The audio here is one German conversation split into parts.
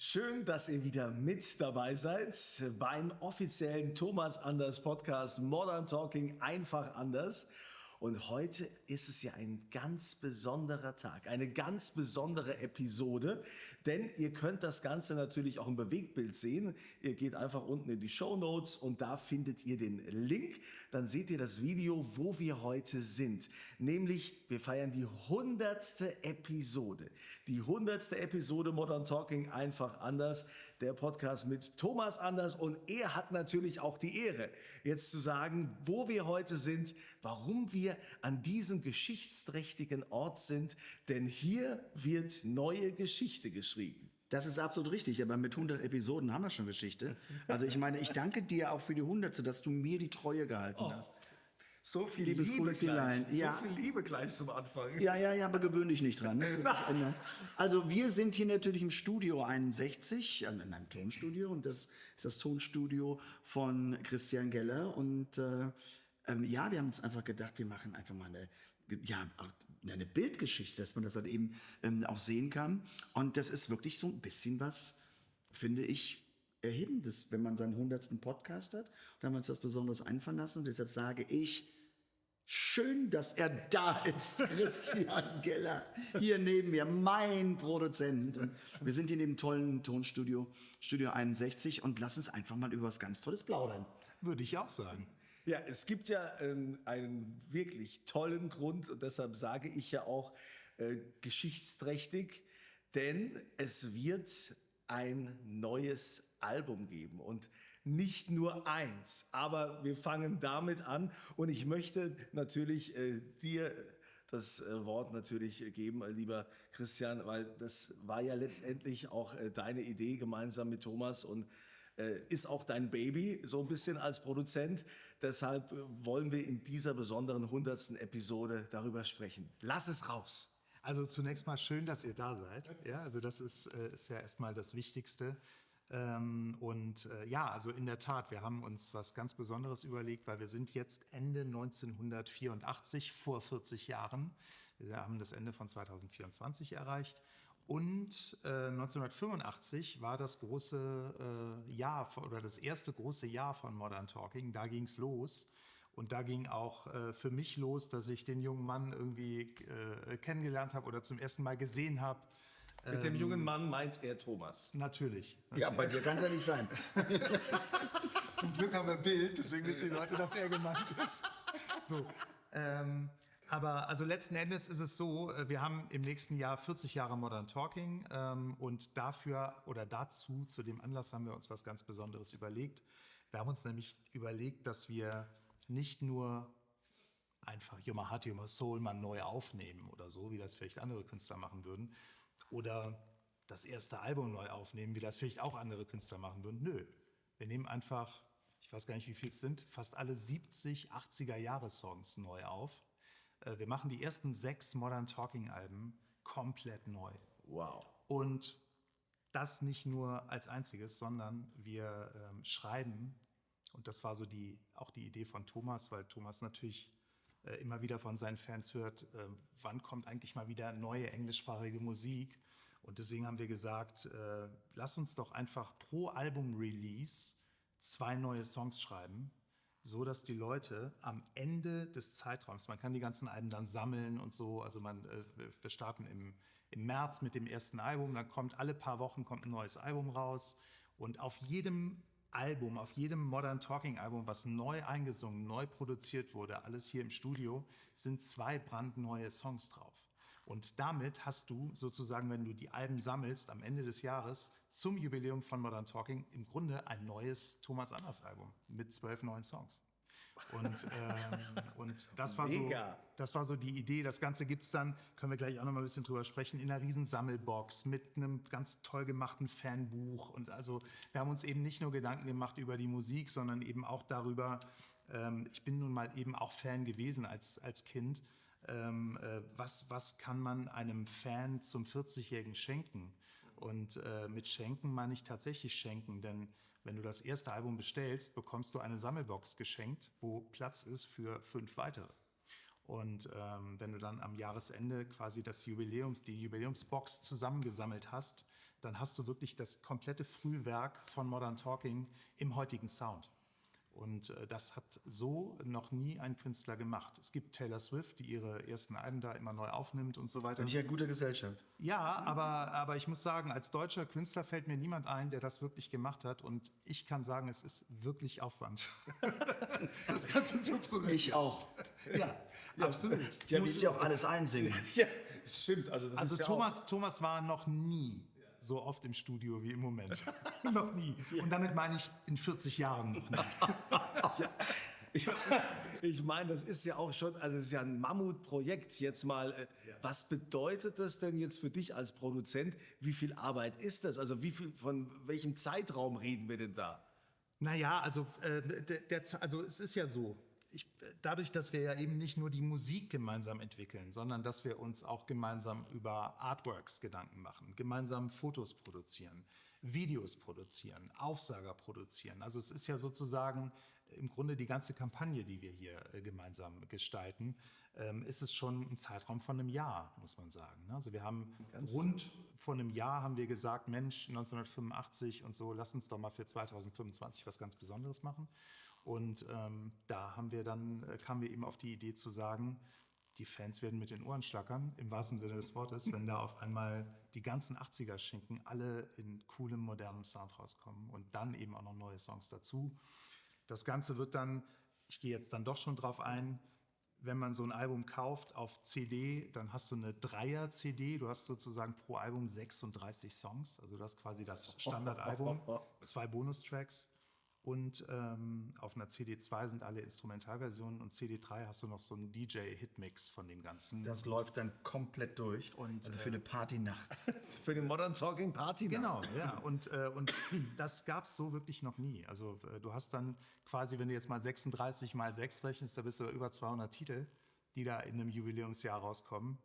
Schön, dass ihr wieder mit dabei seid beim offiziellen Thomas Anders Podcast Modern Talking einfach anders. Und heute ist es ja ein ganz besonderer Tag, eine ganz besondere Episode, denn ihr könnt das Ganze natürlich auch im Bewegtbild sehen. Ihr geht einfach unten in die Shownotes und da findet ihr den Link. Dann seht ihr das Video, wo wir heute sind. Nämlich, wir feiern die 100. Episode. Die 100. Episode Modern Talking einfach anders. Der Podcast mit Thomas Anders und er hat natürlich auch die Ehre, jetzt zu sagen, wo wir heute sind, warum wir an diesem geschichtsträchtigen Ort sind, denn hier wird neue Geschichte geschrieben. Das ist absolut richtig, aber mit 100 Episoden haben wir schon Geschichte. Also ich meine, ich danke dir auch für die 100. dass du mir die Treue gehalten hast. So viel Liebes Liebe gleich, ja. so viel Liebe gleich zum Anfang. Ja, aber gewöhn dich nicht dran. Also wir sind hier natürlich im Studio 61, in einem Tonstudio, und das ist das Tonstudio von Christian Geller und wir haben uns einfach gedacht, wir machen einfach mal eine Bildgeschichte, dass man das halt eben auch sehen kann. Und das ist wirklich so ein bisschen was, finde ich, Erhebendes, wenn man seinen 100. Podcast hat. Und haben wir uns was Besonderes einfallen lassen. Und deshalb sage ich, schön, dass er da ist, Christian Geller, hier neben mir, mein Produzent. Und wir sind hier in dem tollen Tonstudio, Studio 61, und lass uns einfach mal über was ganz Tolles plaudern. Würde ich auch sagen. Ja, es gibt ja einen wirklich tollen Grund und deshalb sage ich ja auch geschichtsträchtig, denn es wird ein neues Album geben und nicht nur eins, aber wir fangen damit an und ich möchte natürlich dir das Wort natürlich geben, lieber Christian, weil das war ja letztendlich auch deine Idee gemeinsam mit Thomas und ist auch dein Baby, so ein bisschen als Produzent. Deshalb wollen wir in dieser besonderen 100. Episode darüber sprechen. Lass es raus. Also zunächst mal schön, dass ihr da seid. Ja, also das ist ja erstmal das Wichtigste. Also in der Tat, wir haben uns was ganz Besonderes überlegt, weil wir sind jetzt Ende 1984, vor 40 Jahren. Wir haben das Ende von 2024 erreicht. Und 1985 war das große Jahr oder das erste große Jahr von Modern Talking. Da ging's los. Und da ging auch für mich los, dass ich den jungen Mann irgendwie kennengelernt habe oder zum ersten Mal gesehen habe. Mit dem jungen Mann meint er Thomas. Natürlich. Ja, bei dir kann es ja nicht sein. Zum Glück haben wir Bild, deswegen wissen die Leute, dass er gemeint ist. So. Aber also letzten Endes ist es so, wir haben im nächsten Jahr 40 Jahre Modern Talking und dafür oder dazu, zu dem Anlass haben wir uns was ganz Besonderes überlegt. Wir haben uns nämlich überlegt, dass wir nicht nur einfach You're My Heart, You're My Soul mal neu aufnehmen oder so, wie das vielleicht andere Künstler machen würden, oder das erste Album neu aufnehmen, wie das vielleicht auch andere Künstler machen würden. Nö, wir nehmen einfach, ich weiß gar nicht, wie viel es sind, fast alle 70, 80er-Jahre-Songs neu auf. Wir machen die ersten 6 Modern Talking-Alben komplett neu. Wow. Und das nicht nur als einziges, sondern wir schreiben, und das war so auch die Idee von Thomas, weil Thomas natürlich immer wieder von seinen Fans hört, wann kommt eigentlich mal wieder neue englischsprachige Musik. Und deswegen haben wir gesagt, lass uns doch einfach pro Album-Release 2 neue Songs schreiben, so dass die Leute am Ende des Zeitraums, man kann die ganzen Alben dann sammeln und so, also wir starten im März mit dem ersten Album, dann kommt alle paar Wochen kommt ein neues Album raus und auf jedem Album, auf jedem Modern Talking Album, was neu eingesungen, neu produziert wurde, alles hier im Studio, sind 2 brandneue Songs drauf. Und damit hast du sozusagen, wenn du die Alben sammelst, am Ende des Jahres zum Jubiläum von Modern Talking im Grunde ein neues Thomas Anders Album mit 12 neuen Songs. Und das war so die Idee. Das Ganze gibt's dann, können wir gleich auch noch mal ein bisschen drüber sprechen, in einer riesen Sammelbox mit einem ganz toll gemachten Fanbuch. Und also wir haben uns eben nicht nur Gedanken gemacht über die Musik, sondern eben auch darüber, ich bin nun mal eben auch Fan gewesen als Kind, was kann man einem Fan zum 40-Jährigen schenken? Und mit schenken meine ich tatsächlich schenken, denn wenn du das erste Album bestellst, bekommst du eine Sammelbox geschenkt, wo Platz ist für 5 weitere. Und wenn du dann am Jahresende quasi die Jubiläumsbox zusammengesammelt hast, dann hast du wirklich das komplette Frühwerk von Modern Talking im heutigen Sound. Und das hat so noch nie ein Künstler gemacht. Es gibt Taylor Swift, die ihre ersten Alben da immer neu aufnimmt und so weiter. Bin ich ja guter Gesellschaft. Ja, aber ich muss sagen, als deutscher Künstler fällt mir niemand ein, der das wirklich gemacht hat. Und ich kann sagen, es ist wirklich Aufwand. Das Ganze zu produzieren. Ich auch. Ja, absolut. Ja, muss ja auch alles einsingen. Ja, stimmt. Also, das Also ist ja Thomas war noch nie so oft im Studio wie im Moment. Noch nie. Und damit meine ich in 40 Jahren noch nie. Ich meine, das ist ja auch schon, also es ist ja ein Mammutprojekt. Jetzt mal, was bedeutet das denn jetzt für dich als Produzent? Wie viel Arbeit ist das? Also von welchem Zeitraum reden wir denn da? Naja, also es ist ja so, dadurch, dass wir ja eben nicht nur die Musik gemeinsam entwickeln, sondern dass wir uns auch gemeinsam über Artworks Gedanken machen, gemeinsam Fotos produzieren, Videos produzieren, Aufsager produzieren. Also es ist ja sozusagen im Grunde die ganze Kampagne, die wir hier gemeinsam gestalten, ist es schon ein Zeitraum von einem Jahr, muss man sagen. Also wir haben rund vor einem Jahr haben wir gesagt, Mensch, 1985 und so, lass uns doch mal für 2025 was ganz Besonderes machen. Und da kamen wir eben auf die Idee zu sagen, die Fans werden mit den Ohren schlackern, im wahrsten Sinne des Wortes, wenn da auf einmal die ganzen 80er-Schinken alle in coolem, modernem Sound rauskommen und dann eben auch noch neue Songs dazu. Das Ganze wird dann, ich gehe jetzt dann doch schon drauf ein, wenn man so ein Album kauft auf CD, dann hast du eine Dreier-CD, du hast sozusagen pro Album 36 Songs, also das ist quasi das Standardalbum, 2 Bonustracks. Und auf einer CD2 sind alle Instrumentalversionen und CD3 hast du noch so einen DJ-Hitmix von dem Ganzen. Das läuft dann komplett durch. Und also für eine Partynacht. Für den Modern Talking Party. Genau, ja. Und das gab es so wirklich noch nie. Also du hast dann quasi, wenn du jetzt mal 36 mal 6 rechnest, da bist du über 200 Titel, die da in einem Jubiläumsjahr rauskommen.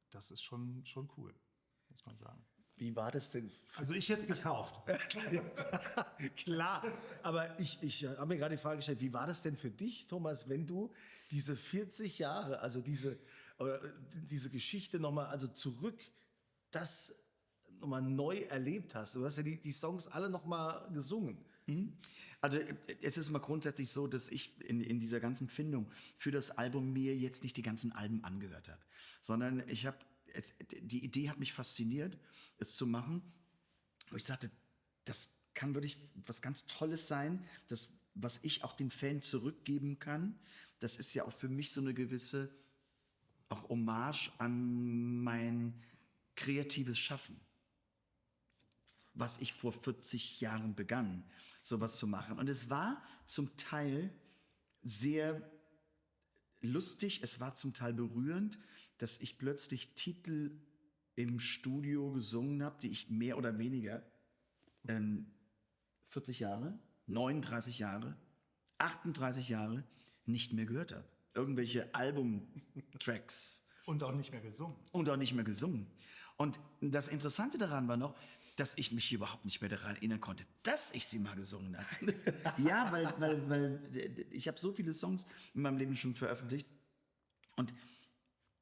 Das ist schon cool, muss man sagen. Wie war das denn? Also ich hätte es gekauft. Klar, aber ich habe mir gerade die Frage gestellt, wie war das denn für dich, Thomas, wenn du diese 40 Jahre, also diese Geschichte nochmal, also das nochmal neu erlebt hast? Du hast ja die Songs alle nochmal gesungen. Also es ist mal grundsätzlich so, dass ich in dieser ganzen Findung für das Album mir jetzt nicht die ganzen Alben angehört habe, sondern die Idee hat mich fasziniert, es zu machen. Und ich sagte, das kann wirklich was ganz Tolles sein, das, was ich auch dem Fan zurückgeben kann. Das ist ja auch für mich so eine gewisse auch Hommage an mein kreatives Schaffen, was ich vor 40 Jahren begann, sowas zu machen. Und es war zum Teil sehr lustig, es war zum Teil berührend, dass ich plötzlich Titel im Studio gesungen habe, die ich mehr oder weniger 40 Jahre, 39 Jahre, 38 Jahre nicht mehr gehört habe. Irgendwelche Albumtracks. Und auch nicht mehr gesungen. Und das Interessante daran war noch, dass ich mich überhaupt nicht mehr daran erinnern konnte, dass ich sie mal gesungen habe. Ja, weil ich habe so viele Songs in meinem Leben schon veröffentlicht.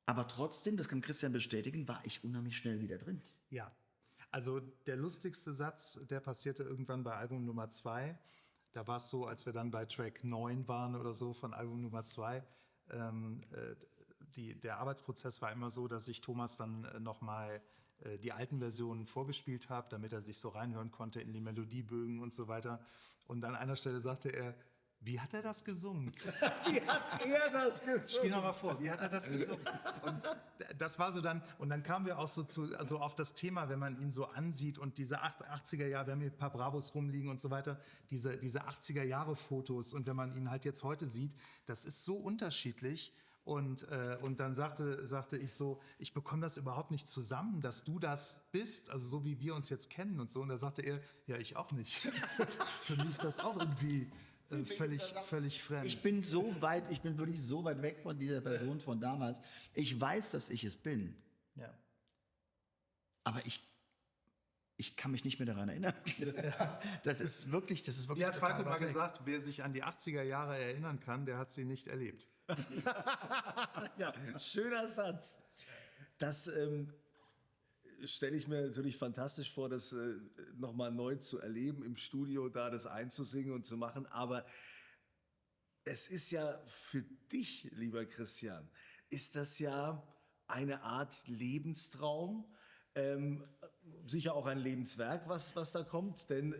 Aber trotzdem, das kann Christian bestätigen, war ich unheimlich schnell wieder drin. Ja, also der lustigste Satz, der passierte irgendwann bei Album Nummer 2. Da war es so, als wir dann bei Track 9 waren oder so von Album Nummer 2. Der Arbeitsprozess war immer so, dass ich Thomas dann nochmal die alten Versionen vorgespielt habe, damit er sich so reinhören konnte in die Melodiebögen und so weiter. Und an einer Stelle sagte er, wie hat er das gesungen? Wie hat er das gesungen? Spiel nochmal vor, wie hat er das gesungen? Und das war so dann, und dann kamen wir auch so auf das Thema, wenn man ihn so ansieht und diese 80er Jahre, wir haben hier ein paar Bravos rumliegen und so weiter, diese 80er Jahre Fotos, und wenn man ihn halt jetzt heute sieht, das ist so unterschiedlich. Und dann sagte ich so, ich bekomme das überhaupt nicht zusammen, dass du das bist, also so wie wir uns jetzt kennen und so. Und da sagte er, ja, ich auch nicht. Für mich ist das auch irgendwie völlig fremd. Ich bin wirklich so weit weg von dieser Person von damals. Ich weiß, dass ich es bin. Ja. Aber ich kann mich nicht mehr daran erinnern. Das ist wirklich Wie hat Falco total mal weit weg. gesagt, wer sich an die 80er Jahre erinnern kann, der hat sie nicht erlebt. Ja, schöner Satz. Das stelle ich mir natürlich fantastisch vor, das nochmal neu zu erleben, im Studio da das einzusingen und zu machen. Aber es ist ja für dich, lieber Christian, ist das ja eine Art Lebenstraum, sicher auch ein Lebenswerk, was da kommt, denn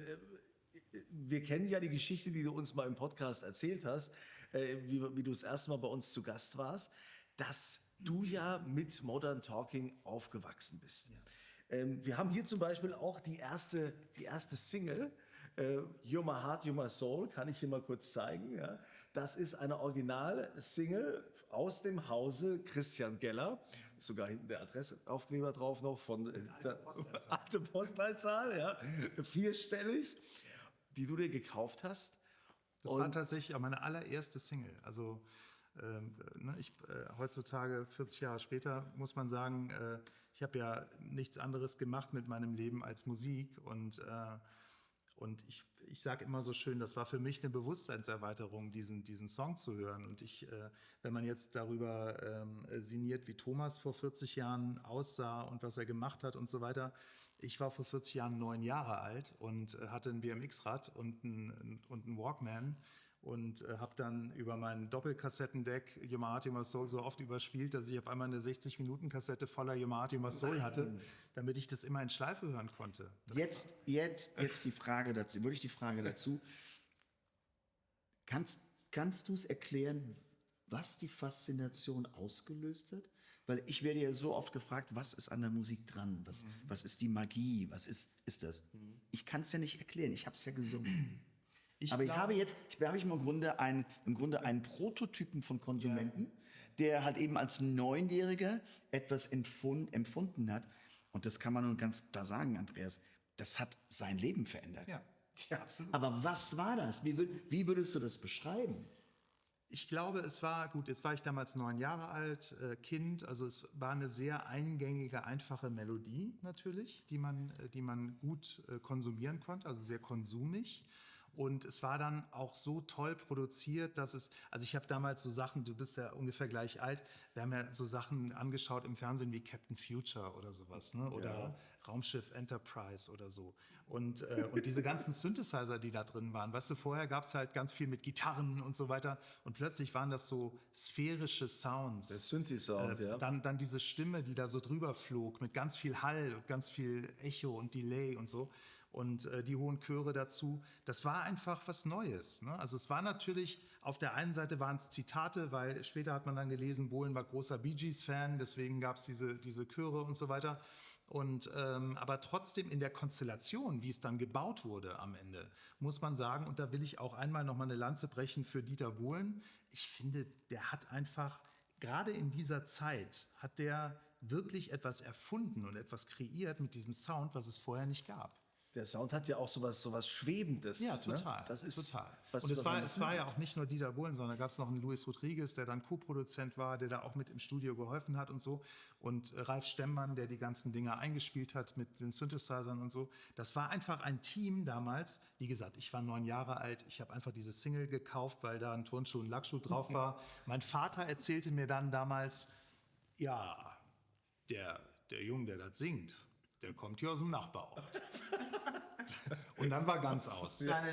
wir kennen ja die Geschichte, die du uns mal im Podcast erzählt hast, wie du das erste Mal bei uns zu Gast warst, dass du ja mit Modern Talking aufgewachsen bist. Ja. Wir haben hier zum Beispiel auch die erste Single, You're My Heart, You're My Soul, kann ich hier mal kurz zeigen. Ja. Das ist eine Original-Single aus dem Hause Christian Geller. Ist sogar hinten der Adressaufkleber drauf noch von der alte Postleitzahl, ja, 4-stellig, die du dir gekauft hast. Das war tatsächlich auch meine allererste Single. Also heutzutage, 40 Jahre später, muss man sagen, ich habe ja nichts anderes gemacht mit meinem Leben als Musik. Und ich sage immer so schön, das war für mich eine Bewusstseinserweiterung, diesen Song zu hören. Und wenn man jetzt darüber sinniert, wie Thomas vor 40 Jahren aussah und was er gemacht hat und so weiter. Ich war vor 40 Jahren 9 Jahre alt und hatte ein BMX-Rad und einen Walkman und habe dann über mein Doppelkassettendeck You're My Heart, You're My Soul so oft überspielt, dass ich auf einmal eine 60-Minuten-Kassette voller You're My Heart, You're My Soul hatte, damit ich das immer in Schleife hören konnte. Jetzt die Frage dazu, würde ich die Frage dazu. Kannst du es erklären, was die Faszination ausgelöst hat? Weil ich werde ja so oft gefragt, was ist an der Musik dran? Was ist die Magie? Was ist das? Ich kann es ja nicht erklären, ich habe es ja gesungen. Ich habe im Grunde einen Prototypen von Konsumenten, der halt eben als Neunjähriger etwas empfunden hat. Und das kann man nun ganz klar sagen, Andreas, das hat sein Leben verändert. Ja, absolut. Aber was war das? Wie würdest du das beschreiben? Ich glaube, es war, gut, jetzt war ich damals 9 Jahre alt, Kind, also es war eine sehr eingängige, einfache Melodie natürlich, die man gut konsumieren konnte, also sehr konsumig. Und es war dann auch so toll produziert, also ich habe damals so Sachen, du bist ja ungefähr gleich alt, wir haben ja so Sachen angeschaut im Fernsehen wie Captain Future oder sowas, ne? Oder Raumschiff Enterprise oder so. Und diese ganzen Synthesizer, die da drin waren, weißt du, vorher gab es halt ganz viel mit Gitarren und so weiter und plötzlich waren das so sphärische Sounds. Der Synthi-Sound, ja. Dann diese Stimme, die da so drüber flog mit ganz viel Hall und ganz viel Echo und Delay und so. Und die hohen Chöre dazu, das war einfach was Neues. Ne? Also es war natürlich, auf der einen Seite waren es Zitate, weil später hat man dann gelesen, Bohlen war großer Bee Gees-Fan, deswegen gab es diese Chöre und so weiter. Aber trotzdem in der Konstellation, wie es dann gebaut wurde am Ende, muss man sagen, und da will ich auch einmal nochmal eine Lanze brechen für Dieter Bohlen, ich finde, der hat einfach, gerade in dieser Zeit, hat der wirklich etwas erfunden und etwas kreiert mit diesem Sound, was es vorher nicht gab. Der Sound hat ja auch sowas Schwebendes. Ja, total. Ne? Das ist total. Was, und es was war ja auch nicht nur Dieter Bohlen, sondern da gab es noch einen Luis Rodriguez, der dann Co-Produzent war, der da auch mit im Studio geholfen hat und so. Und Ralf Stemmmann, der die ganzen Dinger eingespielt hat mit den Synthesizern und so. Das war einfach ein Team damals. Wie gesagt, ich war 9 Jahre alt. Ich habe einfach diese Single gekauft, weil da ein Turnschuh und Lackschuh drauf war. Mein Vater erzählte mir dann damals, ja, der Junge, der das singt, der kommt hier aus dem Nachbarort. Und dann war ganz aus. Ja,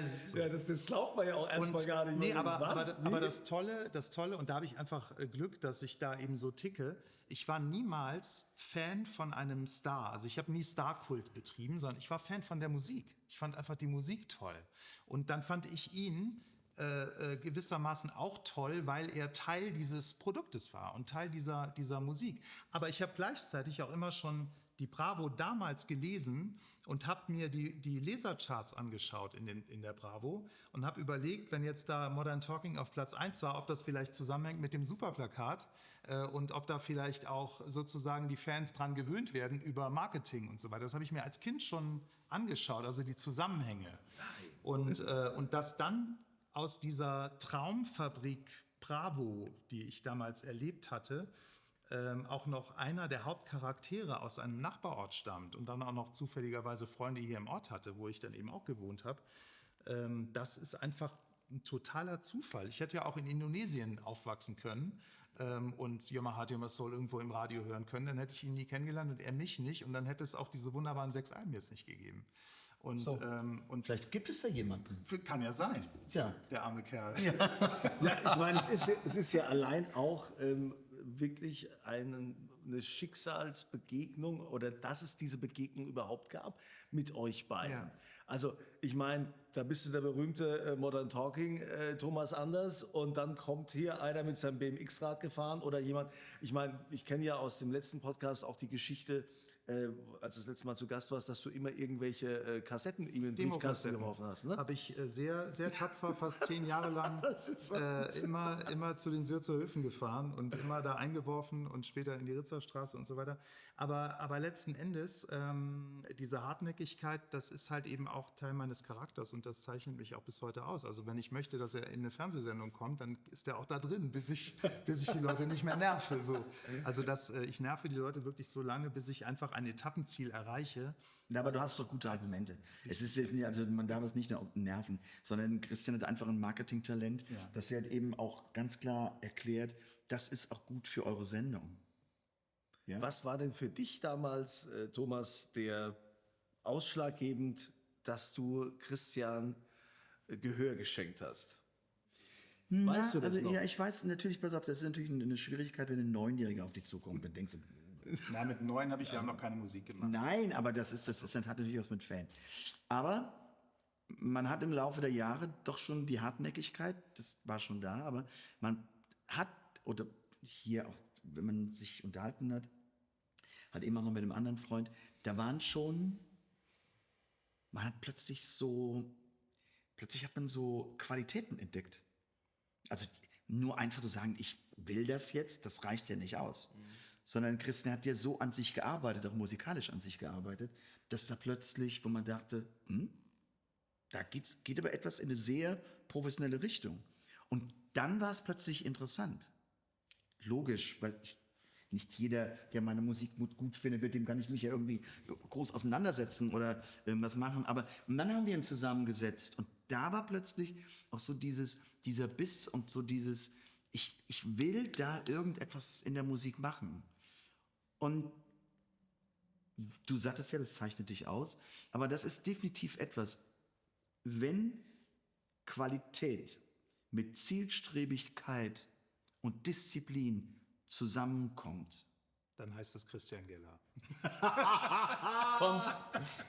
das glaubt man ja auch erstmal gar nicht. Nee, aber das Tolle, und da habe ich einfach Glück, dass ich da eben so ticke, ich war niemals Fan von einem Star. Also ich habe nie Star-Kult betrieben, sondern ich war Fan von der Musik. Ich fand einfach die Musik toll. Und dann fand ich ihn gewissermaßen auch toll, weil er Teil dieses Produktes war und Teil dieser Musik. Aber ich habe gleichzeitig auch immer schon die Bravo damals gelesen und habe mir die Lesercharts angeschaut in der Bravo und habe überlegt, wenn jetzt da Modern Talking auf Platz 1 war, ob das vielleicht zusammenhängt mit dem Superplakat und ob da vielleicht auch sozusagen die Fans dran gewöhnt werden über Marketing und so weiter. Das habe ich mir als Kind schon angeschaut, also die Zusammenhänge. Und dass dann aus dieser Traumfabrik Bravo, die ich damals erlebt hatte, auch noch einer der Hauptcharaktere aus einem Nachbarort stammt und dann auch noch zufälligerweise Freunde hier im Ort hatte, wo ich dann eben auch gewohnt habe. Das ist einfach ein totaler Zufall. Ich hätte ja auch in Indonesien aufwachsen können und Your My Heart, Your My Soul irgendwo im Radio hören können. Dann hätte ich ihn nie kennengelernt und er mich nicht. Und dann hätte es auch diese wunderbaren 6 Alben jetzt nicht gegeben. Und, So. und Vielleicht gibt es da jemanden. kann ja sein, Tja. der arme Kerl. Ja, ich meine, es ist ja allein auch wirklich eine Schicksalsbegegnung oder dass es diese Begegnung überhaupt gab mit euch beiden. Ja. Also ich meine, da bist du der berühmte Modern Talking Thomas Anders und dann kommt hier einer mit seinem BMX-Rad gefahren oder jemand, ich meine, ich kenne ja aus dem letzten Podcast auch die Geschichte, als du das letzte Mal zu Gast warst, dass du immer irgendwelche Kassetten ihm in den Briefkasten geworfen hast. Ne? Habe ich sehr, sehr tapfer, fast 10 Jahre lang immer zu den Sürzer Höfen gefahren und immer da eingeworfen und später in die Ritzerstraße und so weiter. Aber letzten Endes, diese Hartnäckigkeit, das ist halt eben auch Teil meines Charakters und das zeichnet mich auch bis heute aus. Also wenn ich möchte, dass er in eine Fernsehsendung kommt, dann ist er auch da drin, bis ich die Leute nicht mehr nerve. So. Also ich nerve die Leute wirklich so lange, bis ich einfach ein Etappenziel erreiche. Ja, aber du hast doch gute Argumente. Es ist jetzt nicht, also man darf es nicht nur nerven, sondern Christian hat einfach ein Marketingtalent, das er eben auch ganz klar erklärt, das ist auch gut für eure Sendung. Ja? Was war denn für dich damals, Thomas, der ausschlaggebend, dass du Christian Gehör geschenkt hast? Weißt du das also, noch? Ja, ich weiß natürlich, pass auf, das ist natürlich eine Schwierigkeit, wenn ein 9-Jähriger auf dich zukommt, dann denkst du, Na, mit 9 habe ich ja noch keine Musik gemacht. nein, aber das hat natürlich was mit Fan. Aber man hat im Laufe der Jahre doch schon die Hartnäckigkeit, das war schon da, aber man hat, oder hier auch, wenn man sich unterhalten hat eben auch noch mit einem anderen Freund, da waren schon, man hat plötzlich hat man so Qualitäten entdeckt. Also nur einfach zu sagen, ich will das jetzt, das reicht ja nicht aus. Sondern Christian hat ja so an sich gearbeitet, auch musikalisch an sich gearbeitet, dass da plötzlich, wo man dachte, da geht aber etwas in eine sehr professionelle Richtung. Und dann war es plötzlich interessant. Logisch, weil nicht jeder, der meine Musik gut findet, mit dem kann ich mich ja irgendwie groß auseinandersetzen oder irgendwas machen. Aber dann haben wir ihn zusammengesetzt und da war plötzlich auch so dieser Biss und so dieses, ich will da irgendetwas in der Musik machen. Und du sagtest ja, das zeichnet dich aus, aber das ist definitiv etwas, wenn Qualität mit Zielstrebigkeit und Disziplin zusammenkommt. Dann heißt das Christian Geller.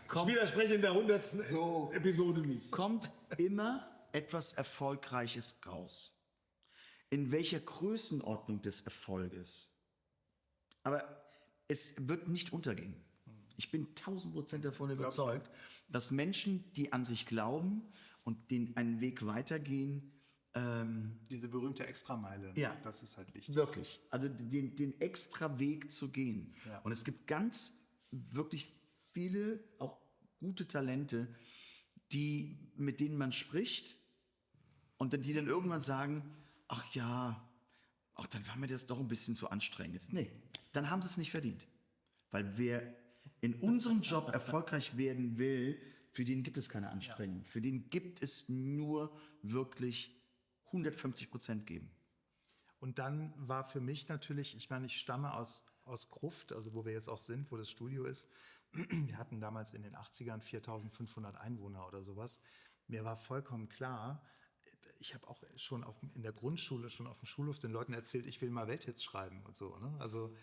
Ich widerspreche in der 100. Episode nicht. Kommt immer etwas Erfolgreiches raus. In welcher Größenordnung des Erfolges. Aber es wird nicht untergehen. Ich bin 1000% davon überzeugt, dass Menschen, die an sich glauben und den einen Weg weitergehen, Diese berühmte Extrameile, Ja. das ist halt wichtig. wirklich, also den extra Weg zu gehen. Ja. Und es gibt wirklich viele, auch gute Talente, mit denen man spricht und die dann irgendwann sagen, ach ja, dann war mir das doch ein bisschen zu anstrengend. Nee, dann haben sie es nicht verdient. Weil wer in unserem Job erfolgreich werden will, für den gibt es keine Anstrengung. Für den gibt es nur wirklich 150% geben. Und dann war für mich natürlich, ich meine, ich stamme aus Gruft, also wo wir jetzt auch sind, wo das Studio ist. Wir hatten damals in den 80ern 4.500 Einwohner oder sowas. Mir war vollkommen klar, ich habe auch schon in der Grundschule, schon auf dem Schulhof den Leuten erzählt, ich will mal Welthits schreiben und so. Ne? Also,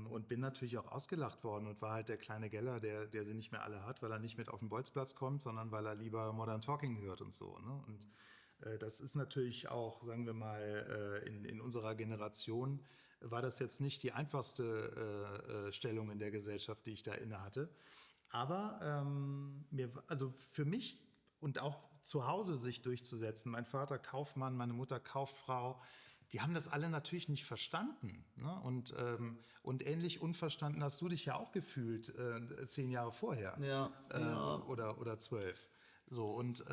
und bin natürlich auch ausgelacht worden und war halt der kleine Geller, der sie nicht mehr alle hat, weil er nicht mit auf den Bolzplatz kommt, sondern weil er lieber Modern Talking hört und so. Ne? Und das ist natürlich auch, sagen wir mal, in unserer Generation war das jetzt nicht die einfachste Stellung in der Gesellschaft, die ich da inne hatte. Aber also für mich und auch zu Hause sich durchzusetzen, mein Vater Kaufmann, meine Mutter Kauffrau, die haben das alle natürlich nicht verstanden. Ne? Und ähnlich unverstanden hast du dich ja auch gefühlt 10 Jahre vorher. Oder 12. So, und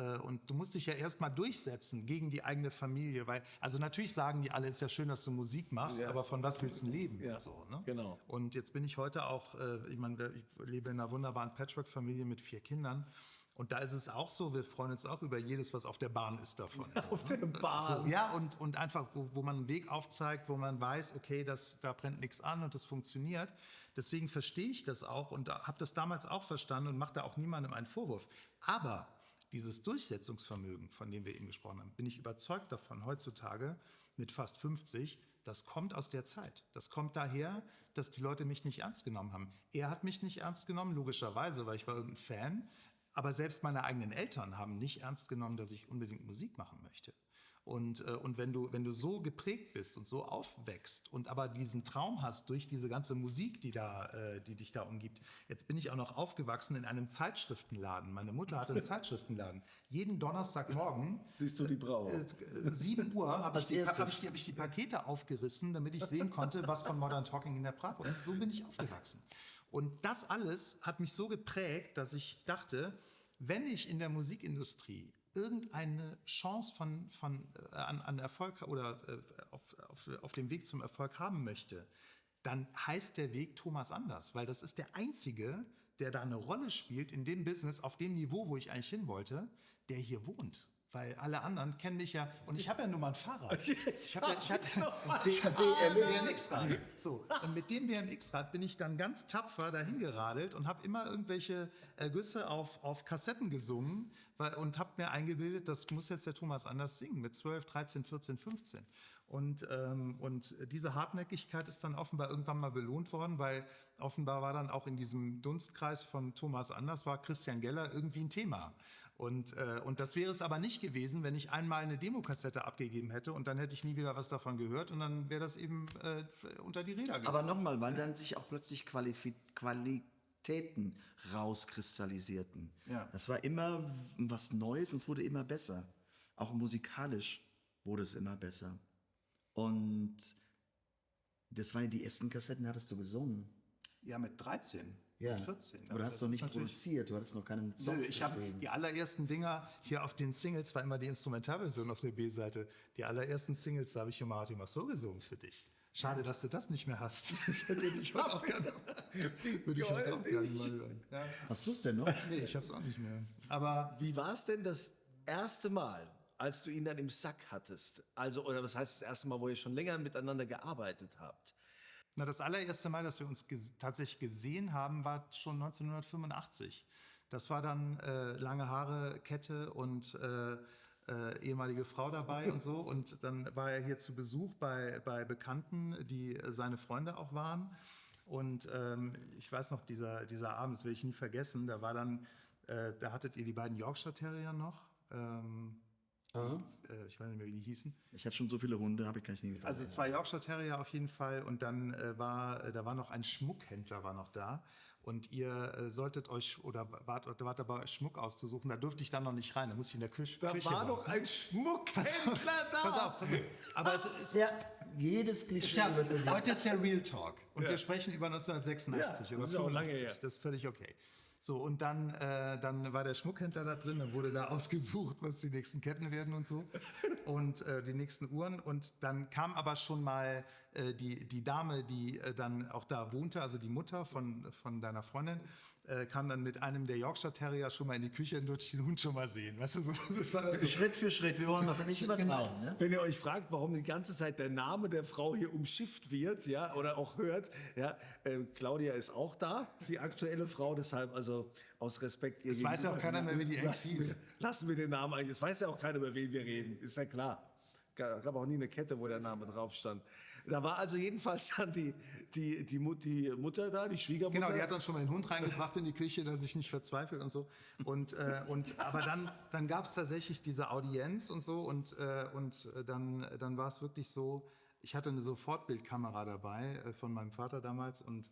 du musst dich ja erstmal durchsetzen gegen die eigene Familie, weil, also natürlich sagen die alle, ist ja schön, dass du Musik machst, aber von was willst du denn leben? Ja, so, ne? genau. Und jetzt bin ich heute auch, ich meine, ich lebe in einer wunderbaren Patchwork-Familie mit 4 Kindern Und da ist es auch so, wir freuen uns auch über jedes, was auf der Bahn ist davon. Auf der Bahn. So, ja, und einfach, wo man einen Weg aufzeigt, wo man weiß, okay, da brennt nichts an und das funktioniert. Deswegen verstehe ich das auch und habe das damals auch verstanden und mache da auch niemandem einen Vorwurf. Aber dieses Durchsetzungsvermögen, von dem wir eben gesprochen haben, bin ich überzeugt davon, heutzutage mit fast 50, das kommt aus der Zeit. Das kommt daher, dass die Leute mich nicht ernst genommen haben. Er hat mich nicht ernst genommen, logischerweise, weil ich war irgendein Fan. Aber selbst meine eigenen Eltern haben nicht ernst genommen, dass ich unbedingt Musik machen möchte. Und wenn du so geprägt bist und so aufwächst und aber diesen Traum hast durch diese ganze Musik, die dich da umgibt. Jetzt bin ich auch noch aufgewachsen in einem Zeitschriftenladen. Meine Mutter hatte einen Zeitschriftenladen. Jeden Donnerstagmorgen, Siehst du die Braut? 7 Uhr, habe ich die Pakete aufgerissen, damit ich sehen konnte, was von Modern Talking in der Bravo ist. So bin ich aufgewachsen. Und das alles hat mich so geprägt, dass ich dachte, wenn ich in der Musikindustrie irgendeine Chance an Erfolg oder auf dem Weg zum Erfolg haben möchte, dann heißt der Weg Thomas Anders, weil das ist der Einzige, der da eine Rolle spielt in dem Business, auf dem Niveau, wo ich eigentlich hin wollte, der hier wohnt. Weil alle anderen kennen mich ja, und ich habe ja nur mal ein Fahrrad. Ich hatte BMX-Rad. So, und mit dem BMX-Rad bin ich dann ganz tapfer dahin geradelt und habe immer irgendwelche Ergüsse auf Kassetten gesungen und habe mir eingebildet, das muss jetzt der Thomas Anders singen mit 12, 13, 14, 15. Und diese Hartnäckigkeit ist dann offenbar irgendwann mal belohnt worden, weil offenbar war dann auch in diesem Dunstkreis von Thomas Anders war Christian Geller irgendwie ein Thema. Und das wäre es aber nicht gewesen, wenn ich einmal eine Demokassette abgegeben hätte und dann hätte ich nie wieder was davon gehört und dann wäre das eben unter die Räder gegangen. Aber nochmal, weil dann sich auch plötzlich Qualitäten rauskristallisierten. Ja. Das war immer was Neues und es wurde immer besser. Auch musikalisch wurde es immer besser. Und das waren ja die ersten Kassetten, hattest du gesungen. Ja, mit 13. Ja, mit 14. aber du hast noch nicht produziert, du hattest noch keinen Song. Nö, ich habe die allerersten Dinger hier auf den Singles, war immer die Instrumentalversion auf der B-Seite. Die allerersten Singles, da habe ich hier Martin was vorgesungen für dich. Schade, dass du das nicht mehr hast. Das hätte ich heute auch gerne. Würde ich heute auch gerne mal hören. Ja. Hast du es denn noch? Nee, ich habe es auch nicht mehr. Aber Wie war es denn das erste Mal, als du ihn dann im Sack hattest? Also, oder was heißt das erste Mal, wo ihr schon länger miteinander gearbeitet habt? na, das allererste Mal, dass wir uns tatsächlich gesehen haben, war schon 1985. Das war dann lange Haare, Kette und ehemalige Frau dabei und so. Und dann war er hier zu Besuch bei Bekannten, die seine Freunde auch waren. Und ich weiß noch, dieser Abend, das will ich nie vergessen, da hattet ihr die beiden Yorkshire Terrier noch. Ich weiß nicht mehr, wie die hießen. Ich hatte schon so viele Hunde, habe ich gar nicht mehr. Also 2 Yorkshire Terrier auf jeden Fall. Und dann war noch ein Schmuckhändler war noch da. Und ihr solltet euch, oder wart dabei, euch Schmuck auszusuchen. Da durfte ich dann noch nicht rein, da musste ich in der Küche Da war warten. doch ein Schmuckhändler da. Pass auf. Aber es ist Ja, jedes Klischee. heute ist ja Real Talk. Und wir sprechen über 1986 Ja, oder das ist auch lange 85. her. Das ist völlig okay. So, und dann war der Schmuckhändler da drin, dann wurde da ausgesucht, was die nächsten Ketten werden und so und die nächsten Uhren. Und dann kam aber schon mal die Dame, die dann auch da wohnte, also die Mutter von deiner Freundin, kam dann mit einem der Yorkshire Terrier schon mal in die Küche und durfte ich den Hund schon mal sehen. Weißt du, so, das war dann so. Schritt für Schritt, wir wollen das ja nicht übertreiben. Genau. Ne? Wenn ihr euch fragt, warum die ganze Zeit der Name der Frau hier umschifft wird, ja, oder auch hört, ja, Claudia ist auch da, die aktuelle Frau, deshalb also aus Respekt ihr Es weiß ja auch keiner mehr, wie die Ex hieß. Lassen wir den Namen eigentlich, es weiß ja auch keiner, über wen wir reden, ist ja klar. Es gab auch nie eine Kette, wo der Name drauf stand. Da war also jedenfalls dann die Mutter da, die Schwiegermutter. Genau, die hat dann schon mal den Hund reingebracht in die Küche, dass ich nicht verzweifelt und so. Aber dann gab es tatsächlich diese Audienz und so und dann war es wirklich so, ich hatte eine Sofortbildkamera dabei von meinem Vater damals und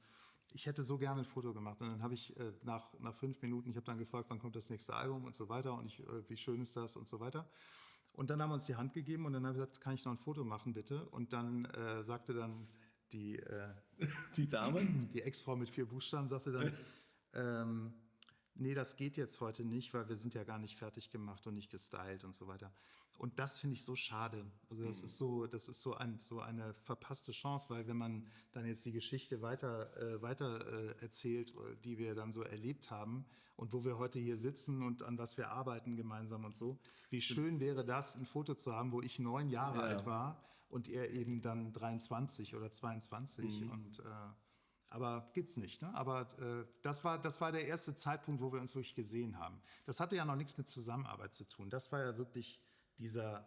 ich hätte so gerne ein Foto gemacht. Und dann habe ich nach 5 Minuten, ich habe dann gefragt, wann kommt das nächste Album und so weiter und wie schön ist das und so weiter. Und dann haben wir uns die Hand gegeben und dann habe ich gesagt, kann ich noch ein Foto machen, bitte? Und dann sagte dann die Dame, die Ex-Frau mit 4 Buchstaben, sagte dann, nee, das geht jetzt heute nicht, weil wir sind ja gar nicht fertig gemacht und nicht gestylt und so weiter. Und das finde ich so schade. Also das ist so eine verpasste Chance, weil wenn man dann jetzt die Geschichte weiter erzählt, die wir dann so erlebt haben und wo wir heute hier sitzen und an was wir arbeiten gemeinsam und so, wie schön wäre das, ein Foto zu haben, wo ich 9 Jahre alt war und er eben dann 23 oder 22 und aber gibt's nicht. Ne? Aber das war der erste Zeitpunkt, wo wir uns wirklich gesehen haben. Das hatte ja noch nichts mit Zusammenarbeit zu tun. Das war ja wirklich dieser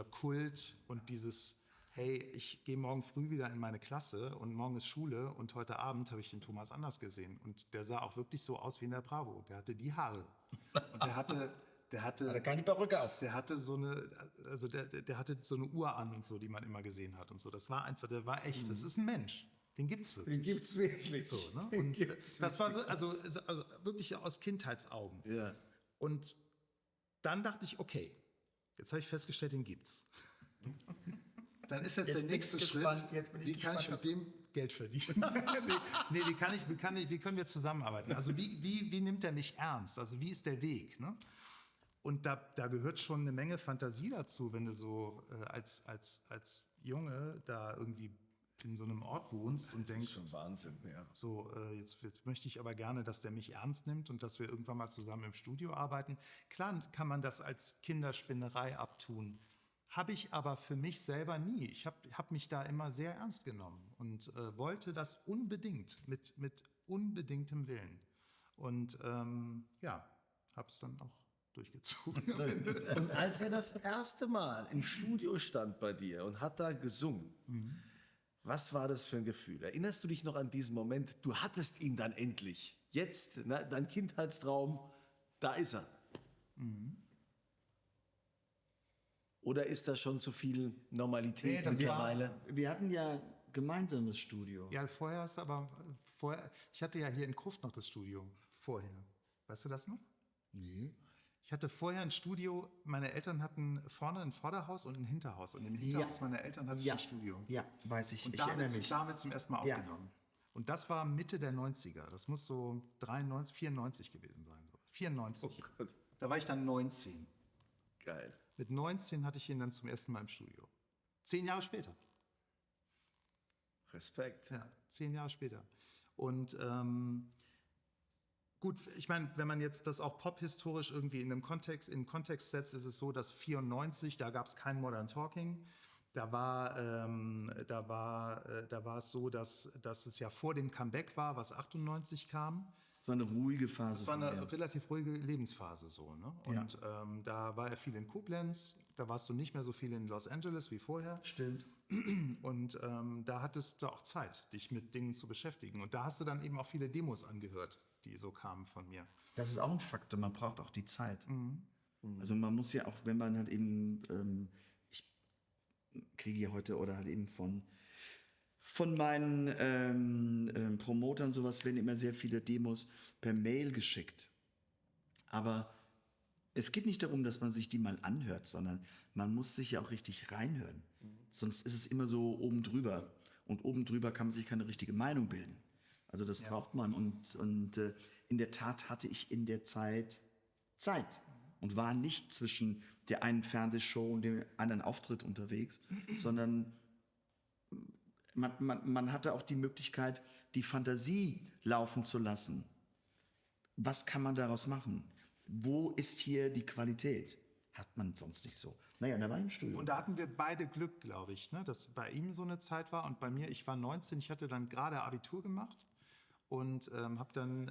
Kult und dieses, hey, ich gehe morgen früh wieder in meine Klasse und morgen ist Schule und heute Abend habe ich den Thomas Anders gesehen. Und der sah auch wirklich so aus wie in der Bravo. Der hatte die Haare. Und der hatte keine Perücke auf. der hatte so eine, also der hatte so eine Uhr an und so, die man immer gesehen hat und so. Das war einfach, der war echt, das ist ein Mensch. Den gibt's wirklich. Den gibt's wirklich. So, ne? Den Und gibt's das war also wirklich aus Kindheitsaugen. Ja. Und dann dachte ich, okay, jetzt habe ich festgestellt, den gibt's. Dann ist jetzt der nächste Schritt, wie kann ich mit dem Geld verdienen? nee, wie können wir zusammenarbeiten? Also wie nimmt er mich ernst? Also wie ist der Weg? Ne? Und da gehört schon eine Menge Fantasie dazu, wenn du so als Junge da irgendwie in so einem Ort wohnst und Das ist denkst, schon Wahnsinn, ja. so, jetzt möchte ich aber gerne, dass der mich ernst nimmt und dass wir irgendwann mal zusammen im Studio arbeiten. Klar kann man das als Kinderspinnerei abtun, habe ich aber für mich selber nie. Ich hab mich da immer sehr ernst genommen und wollte das unbedingt, mit unbedingtem Willen. Und habe es dann auch durchgezogen. So, und als er das erste Mal im Studio stand bei dir und hat da gesungen, was war das für ein Gefühl? Erinnerst du dich noch an diesen Moment? Du hattest ihn dann endlich. Jetzt, ne, dein Kindheitstraum, da ist er. Oder ist das schon zu viel Normalität Nee, das mittlerweile? Wir hatten ja gemeinsam das Studio. Ja, ich hatte ja hier in Gruft noch das Studio vorher. Weißt du das noch? Nee. Ich hatte vorher ein Studio, meine Eltern hatten vorne ein Vorderhaus und ein Hinterhaus. Und im Hinterhaus meiner Eltern hatte ich ein Studio. Ja, weiß ich. Und Ich da erinnere mich. haben wir zum ersten Mal Ja. aufgenommen. Und das war Mitte der 90er. Das muss so 93, 94 gewesen sein. So. 94. Oh Gott. Da war ich dann 19. Geil. Mit 19 hatte ich ihn dann zum ersten Mal im Studio. 10 Jahre später. Respekt. Ja, 10 Jahre später. Und gut, ich meine, wenn man jetzt das auch pophistorisch irgendwie in Kontext setzt, ist es so, dass 94, da gab es kein Modern Talking. Da war es so, dass es ja vor dem Comeback war, was 98 kam. Das war eine ruhige Phase. Das war von eine mir. relativ ruhige Lebensphase so. Ne? Und da war er viel in Koblenz, da warst du nicht mehr so viel in Los Angeles wie vorher. Stimmt. Und da hattest du auch Zeit, dich mit Dingen zu beschäftigen. Und da hast du dann eben auch viele Demos angehört, die so kamen von mir. Das ist auch ein Faktor, man braucht auch die Zeit. Also man muss ja auch, wenn man halt eben, ich kriege ja heute oder halt eben von meinen Promotern sowas, werden immer sehr viele Demos per Mail geschickt. Aber es geht nicht darum, dass man sich die mal anhört, sondern man muss sich ja auch richtig reinhören. Sonst ist es immer so oben drüber. Und oben drüber kann man sich keine richtige Meinung bilden. Also das braucht man. Und in der Tat hatte ich in der Zeit und war nicht zwischen der einen Fernsehshow und dem anderen Auftritt unterwegs, sondern man hatte auch die Möglichkeit, die Fantasie laufen zu lassen. Was kann man daraus machen? Wo ist hier die Qualität? Hat man sonst nicht so. Naja, da war ich im Studio. Und da hatten wir beide Glück, glaube ich, ne? Dass bei ihm so eine Zeit war und bei mir, ich war 19, ich hatte dann gerade Abitur gemacht und habe dann,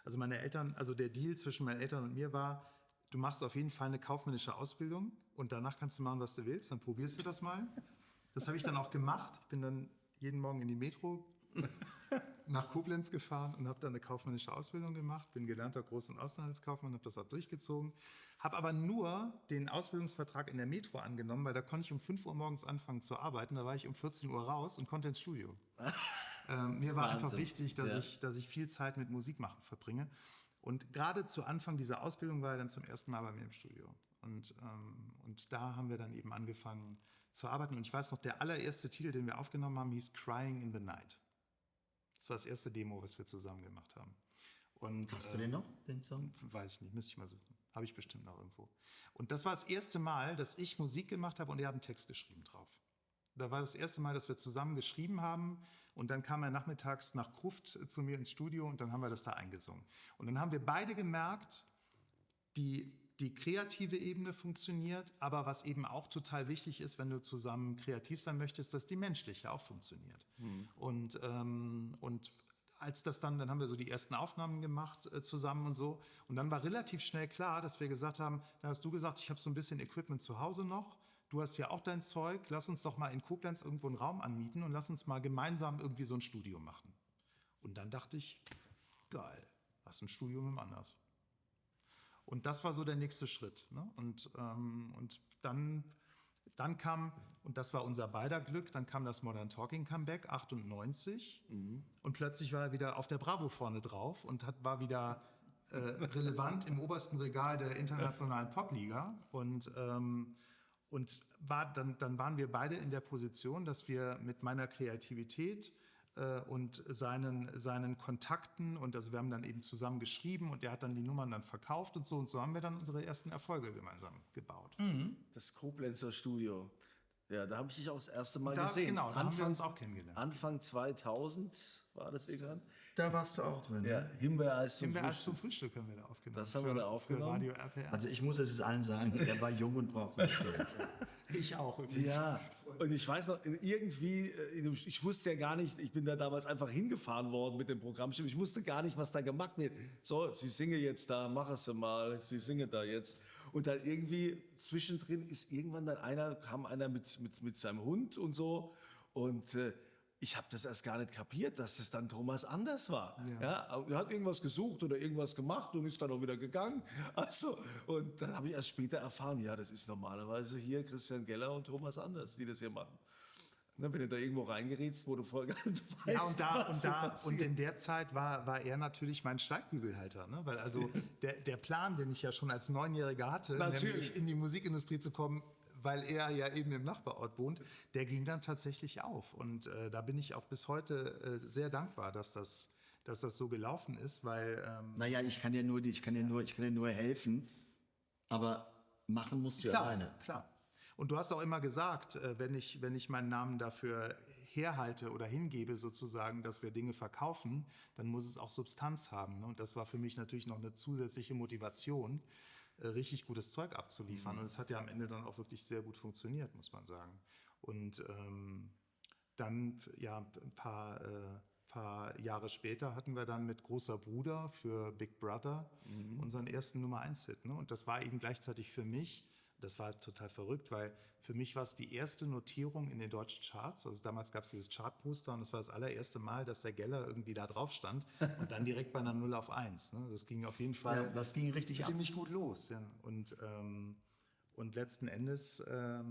also meine Eltern, also der Deal zwischen meinen Eltern und mir war, du machst auf jeden Fall eine kaufmännische Ausbildung und danach kannst du machen, was du willst, dann probierst du das mal. Das habe ich dann auch gemacht. Ich bin dann jeden Morgen in die Metro nach Koblenz gefahren und habe dann eine kaufmännische Ausbildung gemacht, bin gelernter Groß- und Außenhandelskaufmann, habe das auch durchgezogen, habe aber nur den Ausbildungsvertrag in der Metro angenommen, weil da konnte ich um 5 Uhr morgens anfangen zu arbeiten, da war ich um 14 Uhr raus und konnte ins Studio. Mir war einfach wichtig, dass ich viel Zeit mit Musik machen verbringe. Und gerade zu Anfang dieser Ausbildung war er dann zum ersten Mal bei mir im Studio. Und da haben wir dann eben angefangen zu arbeiten. Und ich weiß noch, der allererste Titel, den wir aufgenommen haben, hieß Crying in the Night. Das war das erste Demo, was wir zusammen gemacht haben. Und, Hast du den noch, den Song? weiß ich nicht, müsste ich mal suchen. Habe ich bestimmt noch irgendwo. Und das war das erste Mal, dass ich Musik gemacht habe und er hat einen Text geschrieben drauf. Da war das erste Mal, dass wir zusammen geschrieben haben und dann kam er nachmittags nach Gruft zu mir ins Studio und dann haben wir das da eingesungen. Und dann haben wir beide gemerkt, die kreative Ebene funktioniert, aber was eben auch total wichtig ist, wenn du zusammen kreativ sein möchtest, dass die menschliche auch funktioniert. Und als das dann haben wir so die ersten Aufnahmen gemacht zusammen und so. Und dann war relativ schnell klar, dass wir gesagt haben, da hast du gesagt, ich habe so ein bisschen Equipment zu Hause noch. Du hast ja auch dein Zeug, lass uns doch mal in Koblenz irgendwo einen Raum anmieten und lass uns mal gemeinsam irgendwie so ein Studio machen. Und dann dachte ich, geil, hast ein Studio mit dem Anders. Und das war so der nächste Schritt. Ne? Und dann kam, und das war unser beider Glück, dann kam das Modern Talking Comeback 98 und plötzlich war er wieder auf der Bravo vorne drauf und war wieder relevant im obersten Regal der internationalen Popliga dann waren wir beide in der Position, dass wir mit meiner Kreativität und seinen Kontakten und also wir haben dann eben zusammen geschrieben und der hat dann die Nummern dann verkauft und so haben wir dann unsere ersten Erfolge gemeinsam gebaut. Das Koblenzer Studio. Ja, da habe ich dich auch das erste Mal gesehen. Genau, da haben wir uns auch kennengelernt. Anfang 2000 war das irgendwann. Da warst du auch drin. Ja, Himbeereis zum Himbeereis Frühstück. zum Frühstück haben wir da aufgenommen. Das haben wir da aufgenommen. Für Radio RPR. Also ich muss es allen sagen, er war jung und brauchte nicht Geld. Ich auch. Übrigens. Ja, und ich weiß noch, irgendwie, ich wusste ja gar nicht, ich bin da damals einfach hingefahren worden mit dem Programmschiff. Ich wusste gar nicht, was da gemacht wird. So, Sie singen jetzt da, mach es mal, Sie singen da jetzt. Und dann irgendwie zwischendrin ist irgendwann dann kam einer mit seinem Hund und so. Und ich habe das erst gar nicht kapiert, dass das dann Thomas Anders war. Ja, er hat irgendwas gesucht oder irgendwas gemacht und ist dann auch wieder gegangen. Also, und dann habe ich erst später erfahren, ja, das ist normalerweise hier Christian Geller und Thomas Anders, die das hier machen. Ne, wenn du da irgendwo reingerätst, wo du vorher gar nicht weißt, und in der Zeit war er natürlich mein Steigbügelhalter. Ne? Weil also der Plan, den ich ja schon als 9-Jähriger hatte, nämlich in die Musikindustrie zu kommen, weil er ja eben im Nachbarort wohnt, der ging dann tatsächlich auf. Und da bin ich auch bis heute sehr dankbar, dass das so gelaufen ist, weil Naja, ich kann dir nur helfen, aber machen musst du alleine. Klar. Und du hast auch immer gesagt, wenn ich meinen Namen dafür herhalte oder hingebe sozusagen, dass wir Dinge verkaufen, dann muss es auch Substanz haben. Ne? Und das war für mich natürlich noch eine zusätzliche Motivation, richtig gutes Zeug abzuliefern. Und es hat ja am Ende dann auch wirklich sehr gut funktioniert, muss man sagen. Und dann, ja, ein paar Jahre später hatten wir dann mit Großer Bruder für Big Brother unseren ersten Nummer-1-Hit. Ne? Und das war eben gleichzeitig für mich, das war total verrückt, weil für mich war es die erste Notierung in den deutschen Charts. Also damals gab es dieses Chartposter und es war das allererste Mal, dass der Geller irgendwie da drauf stand und dann direkt bei einer 0 auf 1. Ne? Das ging auf jeden Fall das ging richtig ziemlich gut los. Ja. Und letzten Endes da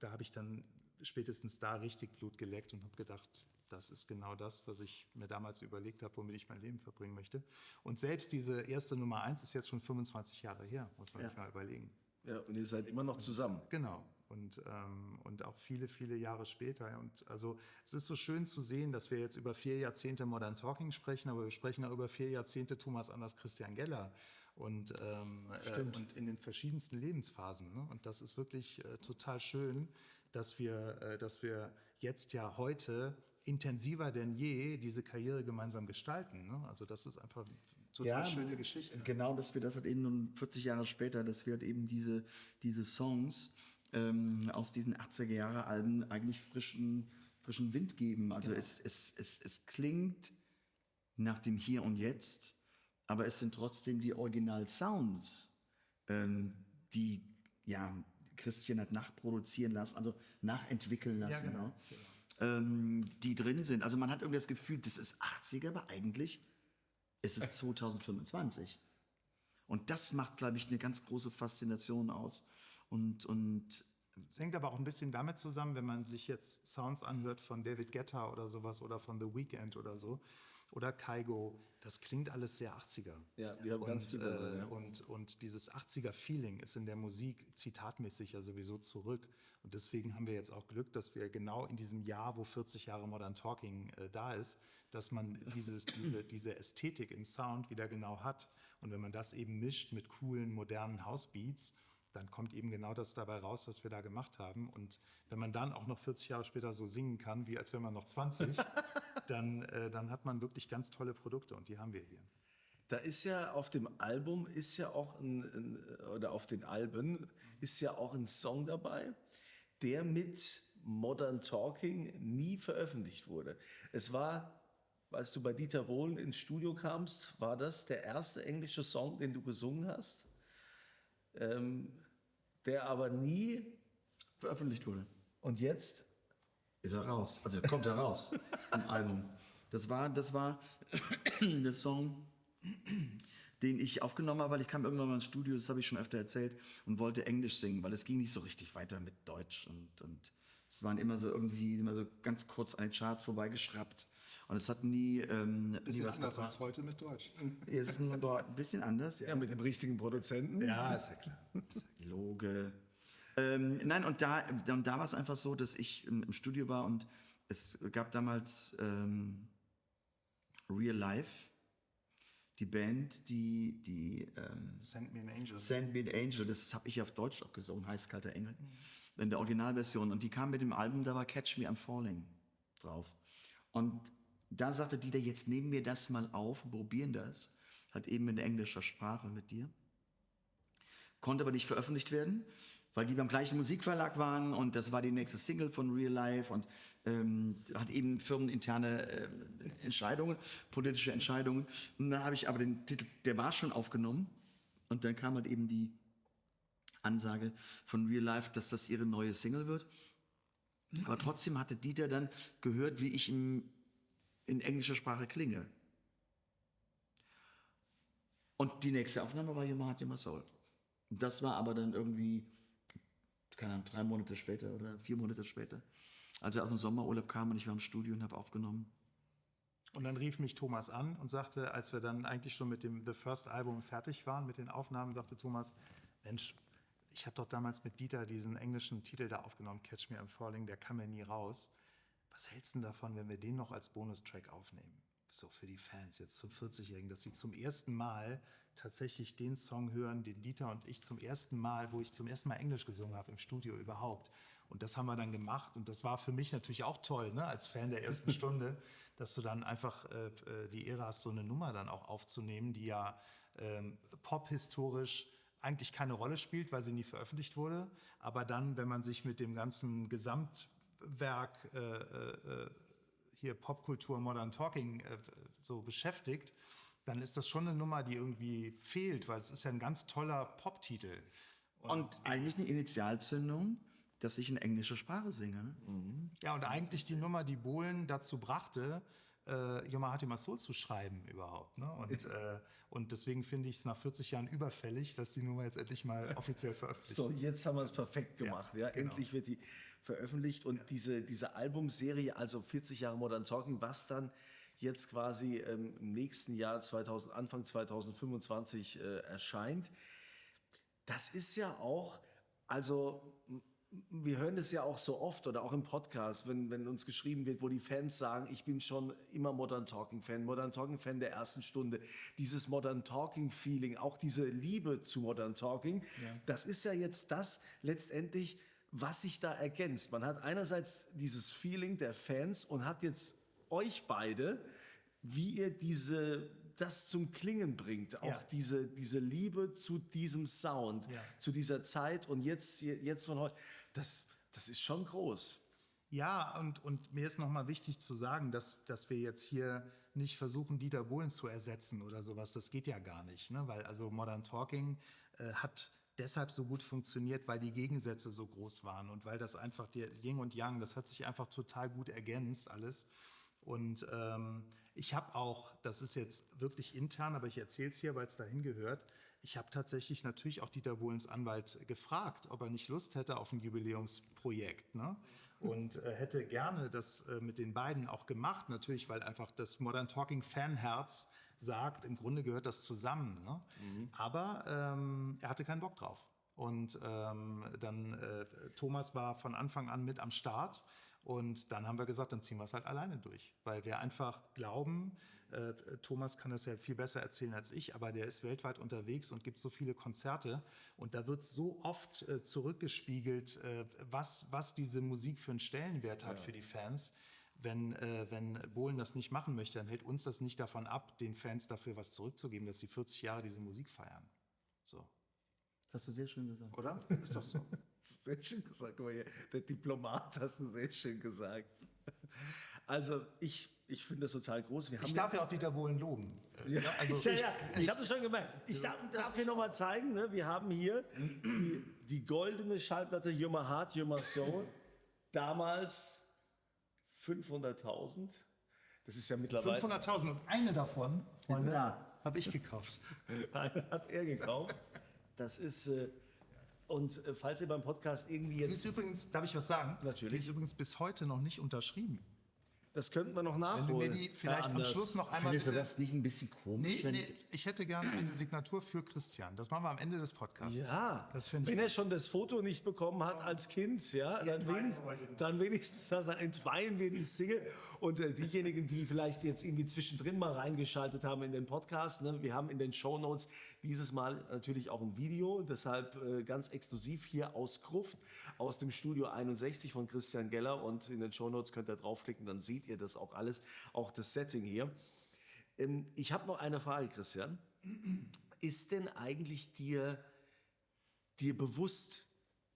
habe ich dann spätestens da richtig Blut geleckt und habe gedacht, das ist genau das, was ich mir damals überlegt habe, womit ich mein Leben verbringen möchte. Und selbst diese erste Nummer 1 ist jetzt schon 25 Jahre her, muss man sich mal überlegen. Ja, und ihr seid immer noch zusammen. Genau. Und auch viele, viele Jahre später. Und also es ist so schön zu sehen, dass wir jetzt über 4 Jahrzehnte Modern Talking sprechen, aber wir sprechen auch über 4 Jahrzehnte Thomas Anders, Christian Geller. Und in den verschiedensten Lebensphasen. Ne? Und das ist wirklich total schön, dass wir jetzt ja heute intensiver denn je diese Karriere gemeinsam gestalten. Ne? Also das ist einfach eine total schöne Geschichte. Genau, dass wir das halt eben nun 40 Jahre später, dass wir halt eben diese Songs aus diesen 80er-Jahre-Alben eigentlich frischen Wind geben. Also es klingt nach dem Hier und Jetzt, aber es sind trotzdem die Original-Sounds, die ja Christian hat nachproduzieren lassen, also nachentwickeln lassen. Ja, genau. Die drin sind. Also man hat irgendwie das Gefühl, das ist 80er, aber eigentlich ist es 2025. Und das macht, glaube ich, eine ganz große Faszination aus. Es hängt aber auch ein bisschen damit zusammen, wenn man sich jetzt Sounds anhört von David Guetta oder sowas oder von The Weeknd oder so. oder Kygo, das klingt alles sehr 80er. Ja, wir haben ganz viel darüber, ja. Und dieses 80er-Feeling ist in der Musik zitatmäßig ja sowieso zurück. Und deswegen haben wir jetzt auch Glück, dass wir genau in diesem Jahr, wo 40 Jahre Modern Talking da ist, dass man diese Ästhetik im Sound wieder genau hat. Und wenn man das eben mischt mit coolen, modernen Housebeats, dann kommt eben genau das dabei raus, was wir da gemacht haben. Und wenn man dann auch noch 40 Jahre später so singen kann, wie als wäre man noch 20, dann hat man wirklich ganz tolle Produkte und die haben wir hier. Da ist ja auf dem Album ist ja auch oder auf den Alben ist ja auch ein Song dabei, der mit Modern Talking nie veröffentlicht wurde. Es war, als du bei Dieter Bohlen ins Studio kamst, war das der erste englische Song, den du gesungen hast, der aber nie Veröffentlicht wurde. und jetzt Ist er raus. Also kommt er raus im Album. Das war der Song, den ich aufgenommen habe, weil ich kam irgendwann mal ins Studio, das habe ich schon öfter erzählt, und wollte Englisch singen, weil es ging nicht so richtig weiter mit Deutsch. Und es waren immer so ganz kurz an den Charts vorbeigeschraubt. Und es hat nie Bisschen was anders gebracht. als heute mit Deutsch. Es ist nur dort ein bisschen anders, ja. ja, mit dem richtigen Produzenten. Ja, ist ja klar. Loge. Nein, und da war es einfach so, dass ich im Studio war und es gab damals Real Life, die Band, die Send Me an Angel. Send Me an Angel, das habe ich auf Deutsch auch gesungen, heißt Kalter Engel, in der Originalversion. Und die kam mit dem Album, da war Catch Me I'm Falling drauf. Und da sagte Dieter, jetzt nehmen wir das mal auf, probieren das. Hat eben in englischer Sprache mit dir. Konnte aber nicht veröffentlicht werden, weil die beim gleichen Musikverlag waren und das war die nächste Single von Real Life und hat eben firmeninterne Entscheidungen, politische Entscheidungen. Und dann habe ich aber den Titel, der war schon aufgenommen und dann kam halt eben die Ansage von Real Life, dass das ihre neue Single wird. Aber trotzdem hatte Dieter dann gehört, wie ich in englischer Sprache klinge. Und die nächste Aufnahme war Your Heart, Your Soul. Das war aber dann irgendwie, keine Ahnung, 3 Monate später oder 4 Monate später, als er aus dem Sommerurlaub kam und ich war im Studio und habe aufgenommen. Und dann rief mich Thomas an und sagte, als wir dann eigentlich schon mit dem The First Album fertig waren, mit den Aufnahmen, sagte Thomas, Mensch, ich habe doch damals mit Dieter diesen englischen Titel da aufgenommen, Catch Me I'm Falling, der kam ja nie raus. Was hältst du denn davon, wenn wir den noch als Bonustrack aufnehmen? So für die Fans jetzt zum 40-Jährigen, dass sie zum ersten Mal tatsächlich den Song hören, den Dieter und ich zum ersten Mal, wo ich zum ersten Mal Englisch gesungen habe im Studio überhaupt. Und das haben wir dann gemacht und das war für mich natürlich auch toll, ne, als Fan der ersten Stunde, dass du dann einfach die Ehre hast, so eine Nummer dann auch aufzunehmen, die ja pophistorisch eigentlich keine Rolle spielt, weil sie nie veröffentlicht wurde. Aber dann, wenn man sich mit dem ganzen Gesamtwerk hier Popkultur, Modern Talking so beschäftigt, dann ist das schon eine Nummer, die irgendwie fehlt, weil es ist ja ein ganz toller Pop-Titel. Und eigentlich eine Initialzündung, dass ich in englischer Sprache singe. Ne? Ja, und eigentlich die Nummer, die Bohlen dazu brachte, Your Heart, Your Soul zu schreiben überhaupt. Ne? Und deswegen finde ich es nach 40 Jahren überfällig, dass die Nummer jetzt endlich mal offiziell veröffentlicht So, wird. jetzt haben wir es perfekt gemacht. Ja, genau. Endlich wird die veröffentlicht und diese Albumserie, also 40 Jahre Modern Talking, was dann jetzt quasi im nächsten Jahr, Anfang 2025 erscheint, das ist ja auch, also wir hören das ja auch so oft oder auch im Podcast, wenn uns geschrieben wird, wo die Fans sagen, ich bin schon immer Modern Talking Fan der ersten Stunde. Dieses Modern Talking Feeling, auch diese Liebe zu Modern Talking, das ist ja jetzt das letztendlich, was sich da ergänzt. Man hat einerseits dieses Feeling der Fans und hat jetzt euch beide, wie ihr das zum Klingen bringt, auch diese Liebe zu diesem Sound, zu dieser Zeit und jetzt von heute, das ist schon groß. Ja, und mir ist nochmal wichtig zu sagen, dass wir jetzt hier nicht versuchen, Dieter Bohlen zu ersetzen oder sowas. Das geht ja gar nicht, ne? Weil also Modern Talking hat deshalb so gut funktioniert, weil die Gegensätze so groß waren und weil das einfach der Yin und Yang, das hat sich einfach total gut ergänzt alles. Und ich habe auch, das ist jetzt wirklich intern, aber ich erzähle es hier, weil es dahin gehört, ich habe tatsächlich natürlich auch Dieter Bohlens Anwalt gefragt, ob er nicht Lust hätte auf ein Jubiläumsprojekt. Ne? und hätte gerne das mit den beiden auch gemacht, natürlich, weil einfach das Modern Talking Fanherz sagt, im Grunde gehört das zusammen. Ne? Aber er hatte keinen Bock drauf. Und Thomas war von Anfang an mit am Start. Und dann haben wir gesagt, dann ziehen wir es halt alleine durch. Weil wir einfach glauben, Thomas kann das ja viel besser erzählen als ich, aber der ist weltweit unterwegs und gibt so viele Konzerte. Und da wird so oft zurückgespiegelt, was diese Musik für einen Stellenwert hat für die Fans. Wenn Bohlen das nicht machen möchte, dann hält uns das nicht davon ab, den Fans dafür was zurückzugeben, dass sie 40 Jahre diese Musik feiern. So. Das hast du sehr schön gesagt. Oder? Ist doch so. Sehr schön gesagt. Guck mal hier, der Diplomat hast du sehr schön gesagt. Also ich finde das total groß. Ich darf ja auch Dieter Bohlen loben. Ich habe das schon gemerkt. Ich darf hier nochmal zeigen, ne? Wir haben hier die goldene Schallplatte You're My Heart, You're My Soul. Damals 500.000. Das ist ja mittlerweile... 500.000 und eine davon, Freunde, habe ich gekauft. Eine hat er gekauft. Das ist... falls ihr beim Podcast irgendwie Die ist jetzt... übrigens, darf ich was sagen? Natürlich. Die ist übrigens bis heute noch nicht unterschrieben. Das könnten wir noch Wenn nachholen. du mir die vielleicht am Anders. Schluss noch einmal... Findest du das nicht ein bisschen komisch? Nee, ich hätte gerne eine Signatur für Christian. Das machen wir am Ende des Podcasts. Ja, Das finde ich wenn er schon das Foto nicht bekommen hat als Kind, ja, dann wenigstens entweihen wir die Single. Und diejenigen, die vielleicht jetzt irgendwie zwischendrin mal reingeschaltet haben in den Podcast, ne, wir haben in den Shownotes dieses Mal natürlich auch ein Video, deshalb ganz exklusiv hier aus Gruft, aus dem Studio 61 von Christian Geller. Und in den Shownotes könnt ihr draufklicken, dann seht ihr das auch alles, auch das Setting hier. Ich habe noch eine Frage, Christian. Ist denn eigentlich dir bewusst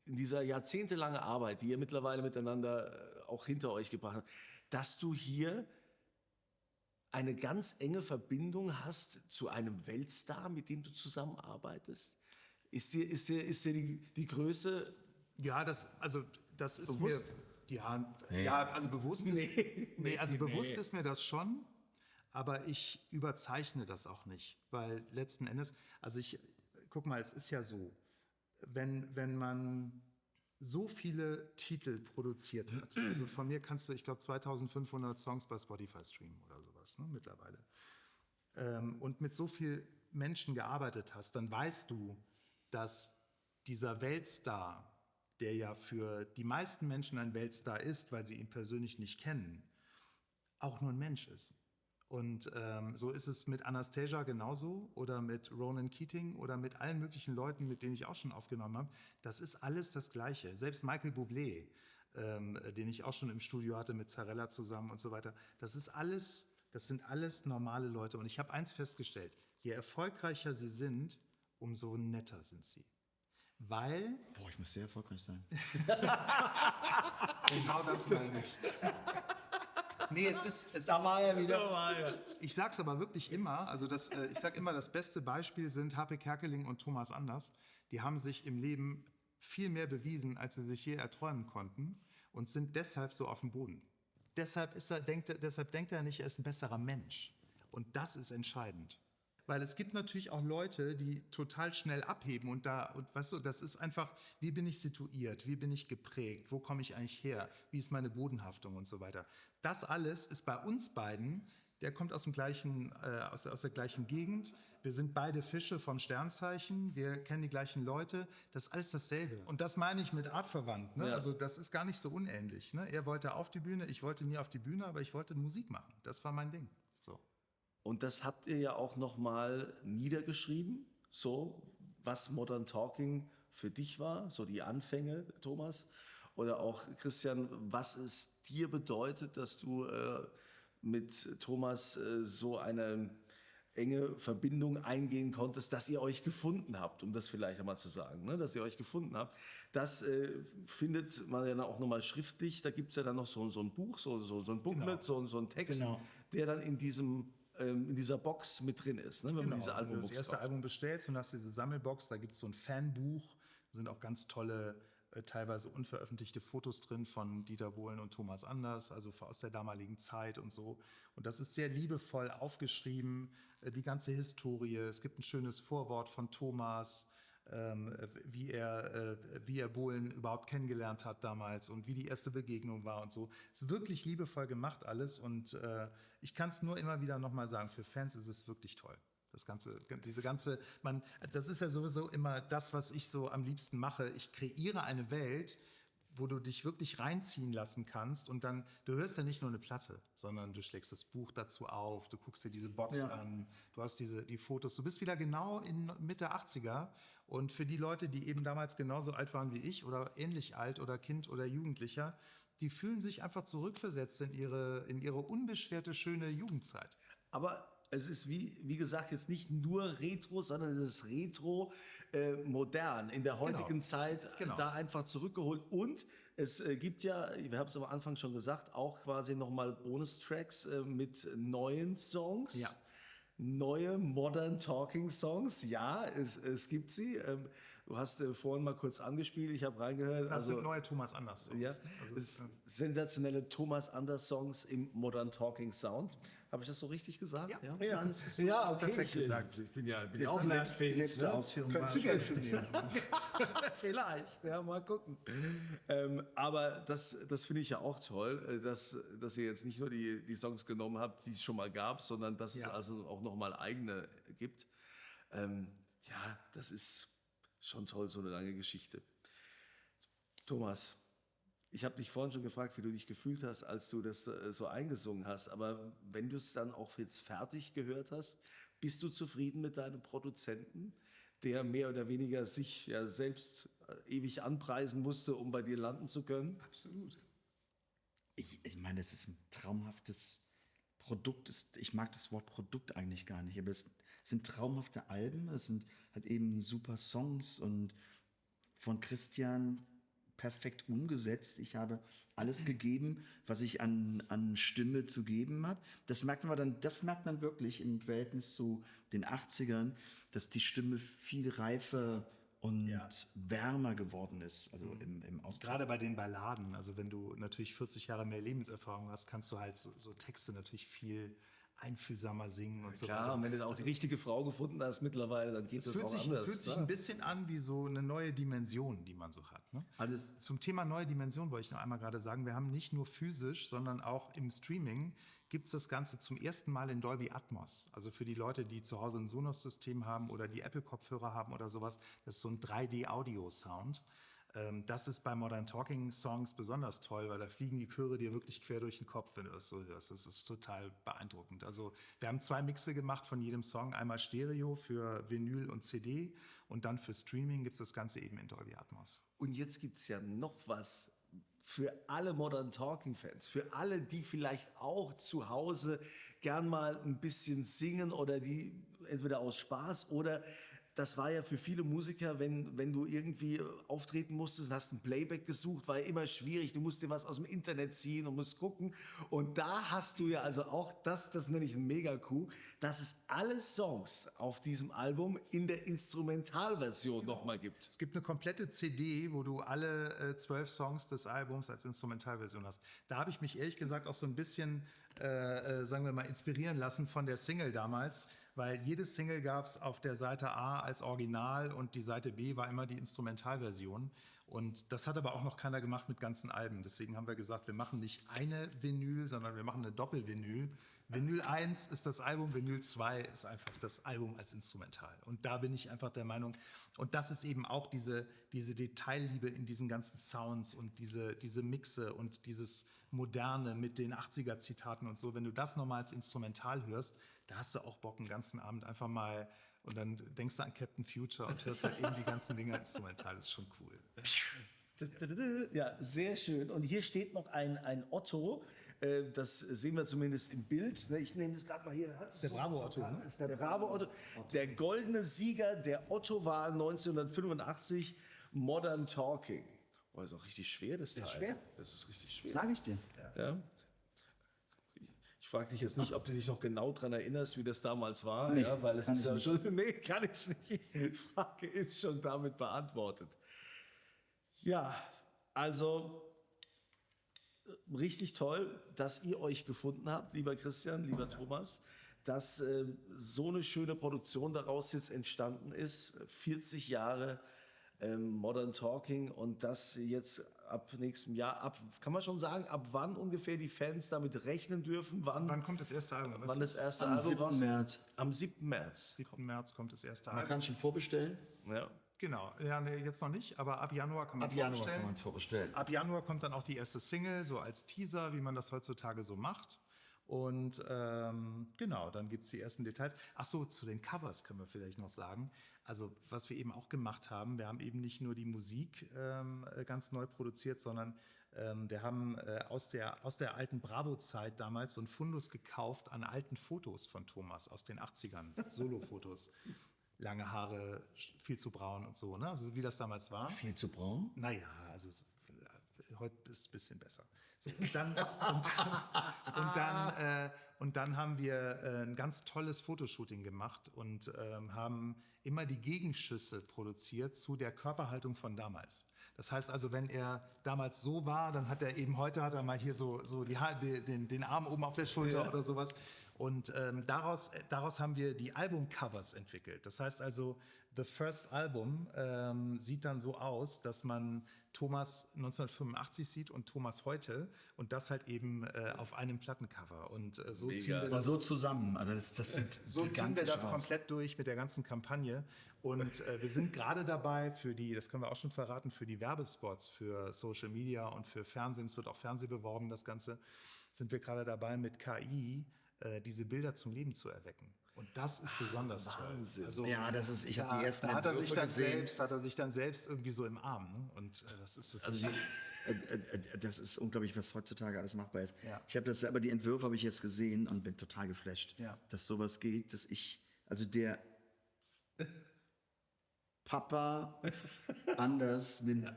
in dieser jahrzehntelangen Arbeit, die ihr mittlerweile miteinander auch hinter euch gebracht habt, dass du hier eine ganz enge Verbindung hast zu einem Weltstar, mit dem du zusammenarbeitest? Ist dir die Größe Ja, das ist bewusst? mir... Ja, also bewusst ist, bewusst ist mir das schon, aber ich überzeichne das auch nicht, weil letzten Endes, guck mal, es ist ja so, wenn man so viele Titel produziert hat, also von mir kannst du, ich glaube, 2500 Songs bei Spotify streamen oder sowas, ne, mittlerweile, und mit so vielen Menschen gearbeitet hast, dann weißt du, dass dieser Weltstar, der ja für die meisten Menschen ein Weltstar ist, weil sie ihn persönlich nicht kennen, auch nur ein Mensch ist. Und so ist es mit Anastasia genauso oder mit Ronan Keating oder mit allen möglichen Leuten, mit denen ich auch schon aufgenommen habe. Das ist alles das Gleiche. Selbst Michael Bublé, den ich auch schon im Studio hatte mit Zarella zusammen und so weiter. Das sind alles normale Leute. Und ich habe eins festgestellt, je erfolgreicher sie sind, umso netter sind sie. Weil... Boah, ich muss sehr erfolgreich sein. Genau das meine ich. Nee, Da war er wieder. Ich sag's aber wirklich immer, ich sag immer, das beste Beispiel sind Happe Kerkeling und Thomas Anders. Die haben sich im Leben viel mehr bewiesen, als sie sich je erträumen konnten und sind deshalb so auf dem Boden. Deshalb denkt er nicht, er ist ein besserer Mensch. Und das ist entscheidend. Weil es gibt natürlich auch Leute, die total schnell abheben und weißt du, das ist einfach, wie bin ich situiert, wie bin ich geprägt, wo komme ich eigentlich her, wie ist meine Bodenhaftung und so weiter. Das alles ist bei uns beiden, der kommt aus der gleichen Gegend, wir sind beide Fische vom Sternzeichen, wir kennen die gleichen Leute, das ist alles dasselbe. Und das meine ich mit artverwandt, ne? Ja. Also das ist gar nicht so unähnlich. Ne? Er wollte auf die Bühne, ich wollte nie auf die Bühne, aber ich wollte Musik machen, das war mein Ding. So. Und das habt ihr ja auch nochmal niedergeschrieben, so was Modern Talking für dich war, so die Anfänge, Thomas. Oder auch, Christian, was es dir bedeutet, dass du mit Thomas so eine enge Verbindung eingehen konntest, dass ihr euch gefunden habt, um das vielleicht einmal zu sagen, ne? Dass ihr euch gefunden habt. Das findet man ja dann auch nochmal schriftlich. Da gibt es ja dann noch so ein Buch, so ein Booklet, so ein Text, der dann in dieser Box mit drin ist, ne? Wenn man diese Wenn du Albumbox das erste kauft. Album bestellst und hast diese Sammelbox, da gibt es so ein Fanbuch, da sind auch ganz tolle, teilweise unveröffentlichte Fotos drin von Dieter Bohlen und Thomas Anders, also aus der damaligen Zeit und so. Und das ist sehr liebevoll aufgeschrieben, die ganze Historie. Es gibt ein schönes Vorwort von Thomas. wie er Bohlen überhaupt kennengelernt hat damals und wie die erste Begegnung war und so. Es ist wirklich liebevoll gemacht alles und ich kann es nur immer wieder nochmal sagen, für Fans ist es wirklich toll. Das ist ja sowieso immer das, was ich so am liebsten mache. Ich kreiere eine Welt, wo du dich wirklich reinziehen lassen kannst und dann, du hörst ja nicht nur eine Platte, sondern du schlägst das Buch dazu auf, du guckst dir diese Box an, du hast die Fotos, du bist wieder genau in Mitte 80er und für die Leute, die eben damals genauso alt waren wie ich oder ähnlich alt oder Kind oder Jugendlicher, die fühlen sich einfach zurückversetzt in ihre unbeschwerte, schöne Jugendzeit. Aber es ist, wie gesagt, jetzt nicht nur Retro, sondern es ist Retro modern, in der heutigen Zeit da einfach zurückgeholt. Und es gibt ja, wir haben es am Anfang schon gesagt, auch quasi nochmal Bonustracks mit neuen Songs. Ja. Neue Modern Talking Songs, ja, es gibt sie. Du hast vorhin mal kurz angespielt, ich habe reingehört. Das sind neue Thomas Anders Songs. Ja, sensationelle Thomas Anders Songs im Modern Talking Sound. Habe ich das so richtig gesagt? Ja, das ist Ja, okay. perfekt gesagt. Ich bin ja auch lernfähig. Die letzte Ausführung war Geld für mich. Vielleicht, ja, mal gucken. Aber das finde ich ja auch toll, dass ihr jetzt nicht nur die Songs genommen habt, die es schon mal gab, sondern dass es also auch nochmal eigene gibt. Ja, das ist schon toll, so eine lange Geschichte. Thomas, ich habe dich vorhin schon gefragt, wie du dich gefühlt hast, als du das so eingesungen hast. Aber wenn du es dann auch jetzt fertig gehört hast, bist du zufrieden mit deinem Produzenten, der mehr oder weniger sich ja selbst ewig anpreisen musste, um bei dir landen zu können? Absolut. Ich meine, es ist ein traumhaftes Produkt. Ich mag das Wort Produkt eigentlich gar nicht, aber es sind traumhafte Alben, es sind halt eben super Songs und von Christian perfekt umgesetzt. Ich habe alles gegeben, was ich an Stimme zu geben habe. Das merkt man wirklich im Verhältnis zu den 80ern, dass die Stimme viel reifer und wärmer geworden ist, also im Ausdruck. Gerade bei den Balladen, also wenn du natürlich 40 Jahre mehr Lebenserfahrung hast, kannst du halt so Texte natürlich viel einfühlsamer singen und so Klar, weiter. und wenn du da auch die richtige Frau gefunden hast mittlerweile, dann geht es auch anders. Es fühlt sich ein bisschen an wie so eine neue Dimension, die man so hat. Ne? Also Zum Thema neue Dimension wollte ich noch einmal gerade sagen, wir haben nicht nur physisch, sondern auch im Streaming gibt es das Ganze zum ersten Mal in Dolby Atmos. Also für die Leute, die zu Hause ein Sonos-System haben oder die Apple-Kopfhörer haben oder sowas, das ist so ein 3D-Audio-Sound. Das ist bei Modern Talking Songs besonders toll, weil da fliegen die Chöre dir wirklich quer durch den Kopf, wenn du das so hörst. Das ist total beeindruckend. Also wir haben 2 Mixe gemacht von jedem Song. Einmal Stereo für Vinyl und CD und dann für Streaming gibt es das Ganze eben in Dolby Atmos. Und jetzt gibt es ja noch was für alle Modern Talking Fans, für alle, die vielleicht auch zu Hause gern mal ein bisschen singen oder die entweder aus Spaß oder das war ja für viele Musiker, wenn du irgendwie auftreten musstest und hast ein Playback gesucht, war ja immer schwierig. Du musst dir was aus dem Internet ziehen und musst gucken. Und da hast du ja also auch das nenne ich ein Mega-Coup, dass es alle Songs auf diesem Album in der Instrumentalversion nochmal gibt. Es gibt eine komplette CD, wo du alle 12 Songs des Albums als Instrumentalversion hast. Da habe ich mich ehrlich gesagt auch so ein bisschen, sagen wir mal, inspirieren lassen von der Single damals, weil jede Single gab es auf der Seite A als Original und die Seite B war immer die Instrumentalversion. Und das hat aber auch noch keiner gemacht mit ganzen Alben. Deswegen haben wir gesagt, wir machen nicht eine Vinyl, sondern wir machen eine Doppelvinyl. Vinyl 1 ist das Album, Vinyl 2 ist einfach das Album als Instrumental. Und da bin ich einfach der Meinung, und das ist eben auch diese Detailliebe in diesen ganzen Sounds und diese Mixe und dieses Moderne mit den 80er-Zitaten und so. Wenn du das nochmal als Instrumental hörst, da hast du auch Bock, einen ganzen Abend einfach mal, und dann denkst du an Captain Future und hörst halt eben die ganzen Dinge instrumental. Das ist schon cool. Ja, sehr schön. Und hier steht noch ein Otto. Das sehen wir zumindest im Bild. Ich nehme das gerade mal hier. Das ist der Bravo Otto, ne? Das ist der Bravo Otto. Der goldene Sieger der Otto-Wahl 1985, Modern Talking. Oh, das ist auch richtig schwer, das Teil. ist schwer. Das ist richtig schwer. Sag ich dir. Ja. Ich frage dich jetzt nicht, ob du dich noch genau daran erinnerst, wie das damals war, Nee, ja, weil es kann ist ich ja nicht. schon. Nee, kann ich nicht. Die Frage ist schon damit beantwortet. Ja, also richtig toll, dass ihr euch gefunden habt, lieber Christian, lieber Thomas. dass so eine schöne Produktion daraus jetzt entstanden ist. 40 Jahre Modern Talking und das jetzt ab nächstem Jahr, kann man schon sagen, ab wann ungefähr die Fans damit rechnen dürfen? Wann kommt das erste Album? Wann das erste Am Album 7. raus? März. Am 7. März. 7. März kommt das erste Man Album. kann schon vorbestellen. Ja. Genau, ja, nee, jetzt noch nicht, aber ab Januar kann man Ab Januar kann man es vorbestellen. Ab Januar kommt dann auch die erste Single, so als Teaser, wie man das heutzutage so macht. Und genau, dann gibt es die ersten Details. Ach so, zu den Covers können wir vielleicht noch sagen. Also was wir eben auch gemacht haben, wir haben eben nicht nur die Musik ganz neu produziert, sondern wir haben aus der alten Bravo-Zeit damals so einen Fundus gekauft an alten Fotos von Thomas aus den 80ern, Solo-Fotos. Lange Haare, viel zu braun und so, ne? Also wie das damals war. Viel zu braun? Naja, also heute ist es ein bisschen besser. So, und dann haben wir ein ganz tolles Fotoshooting gemacht und haben immer die Gegenschüsse produziert zu der Körperhaltung von damals. Das heißt also, wenn er damals so war, dann heute hat er mal hier so den Arm oben auf der Schulter oder sowas. Und daraus haben wir die Albumcovers entwickelt. Das heißt also, The First Album sieht dann so aus, dass man Thomas 1985 sieht und Thomas heute und das halt eben auf einem Plattencover. Und so ziehen wir Aber das, so zusammen. Also das sieht so ziehen wir gigantisch das aus. komplett durch mit der ganzen Kampagne. Und wir sind gerade dabei das können wir auch schon verraten, für die Werbespots, für Social Media und für Fernsehen, es wird auch Fernseh beworben, das Ganze, sind wir gerade dabei mit KI diese Bilder zum Leben zu erwecken. Und das ist besonders toll. Also, Ja, ich habe die ersten da hat er sich Entwürfe gesehen. dann selbst irgendwie so im Arm. Ne? Und das ist wirklich... Also das ist unglaublich, was heutzutage alles machbar ist. Ja. Aber die Entwürfe habe ich jetzt gesehen und bin total geflasht, Ja. dass sowas geht, also der Papa Anders nimmt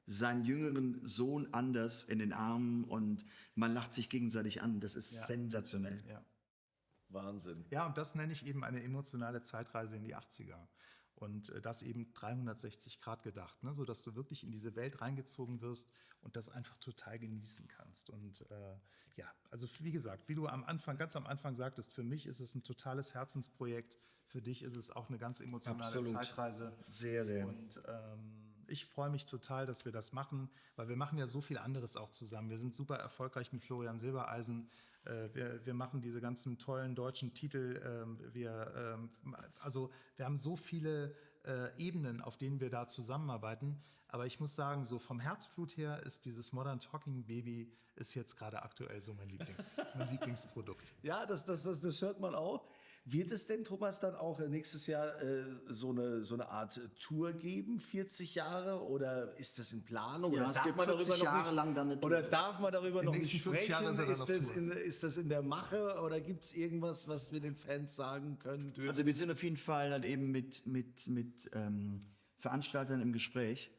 seinen jüngeren Sohn Anders in den Arm und man lacht sich gegenseitig an. Das ist sensationell. Ja. Wahnsinn. Ja, und das nenne ich eben eine emotionale Zeitreise in die 80er. Und das eben 360 Grad gedacht, ne? Sodass du wirklich in diese Welt reingezogen wirst und das einfach total genießen kannst. Und also wie gesagt, wie du ganz am Anfang sagtest, für mich ist es ein totales Herzensprojekt. Für dich ist es auch eine ganz emotionale Absolut. Zeitreise. Sehr, sehr. Und ich freue mich total, dass wir das machen, weil wir machen ja so viel anderes auch zusammen. Wir sind super erfolgreich mit Florian Silbereisen. Wir machen diese ganzen tollen deutschen Titel. Wir haben so viele Ebenen, auf denen wir da zusammenarbeiten. Aber ich muss sagen, so vom Herzblut her ist dieses Modern Talking Baby ist jetzt gerade aktuell so mein Lieblingsprodukt. Ja, das hört man auch. Wird es denn, Thomas, dann auch nächstes Jahr so eine Art Tour geben, 40 Jahre? Oder ist das in Planung? Ja, Oder es gibt 40 Jahre lang dann eine Tour. Oder darf man darüber noch nicht nächsten 40 sprechen? Jahre ist er dann auf Tour. Ist das in der Mache? Oder gibt es irgendwas, was wir den Fans sagen können dürfen? Also wir sind auf jeden Fall dann eben mit Veranstaltern im Gespräch,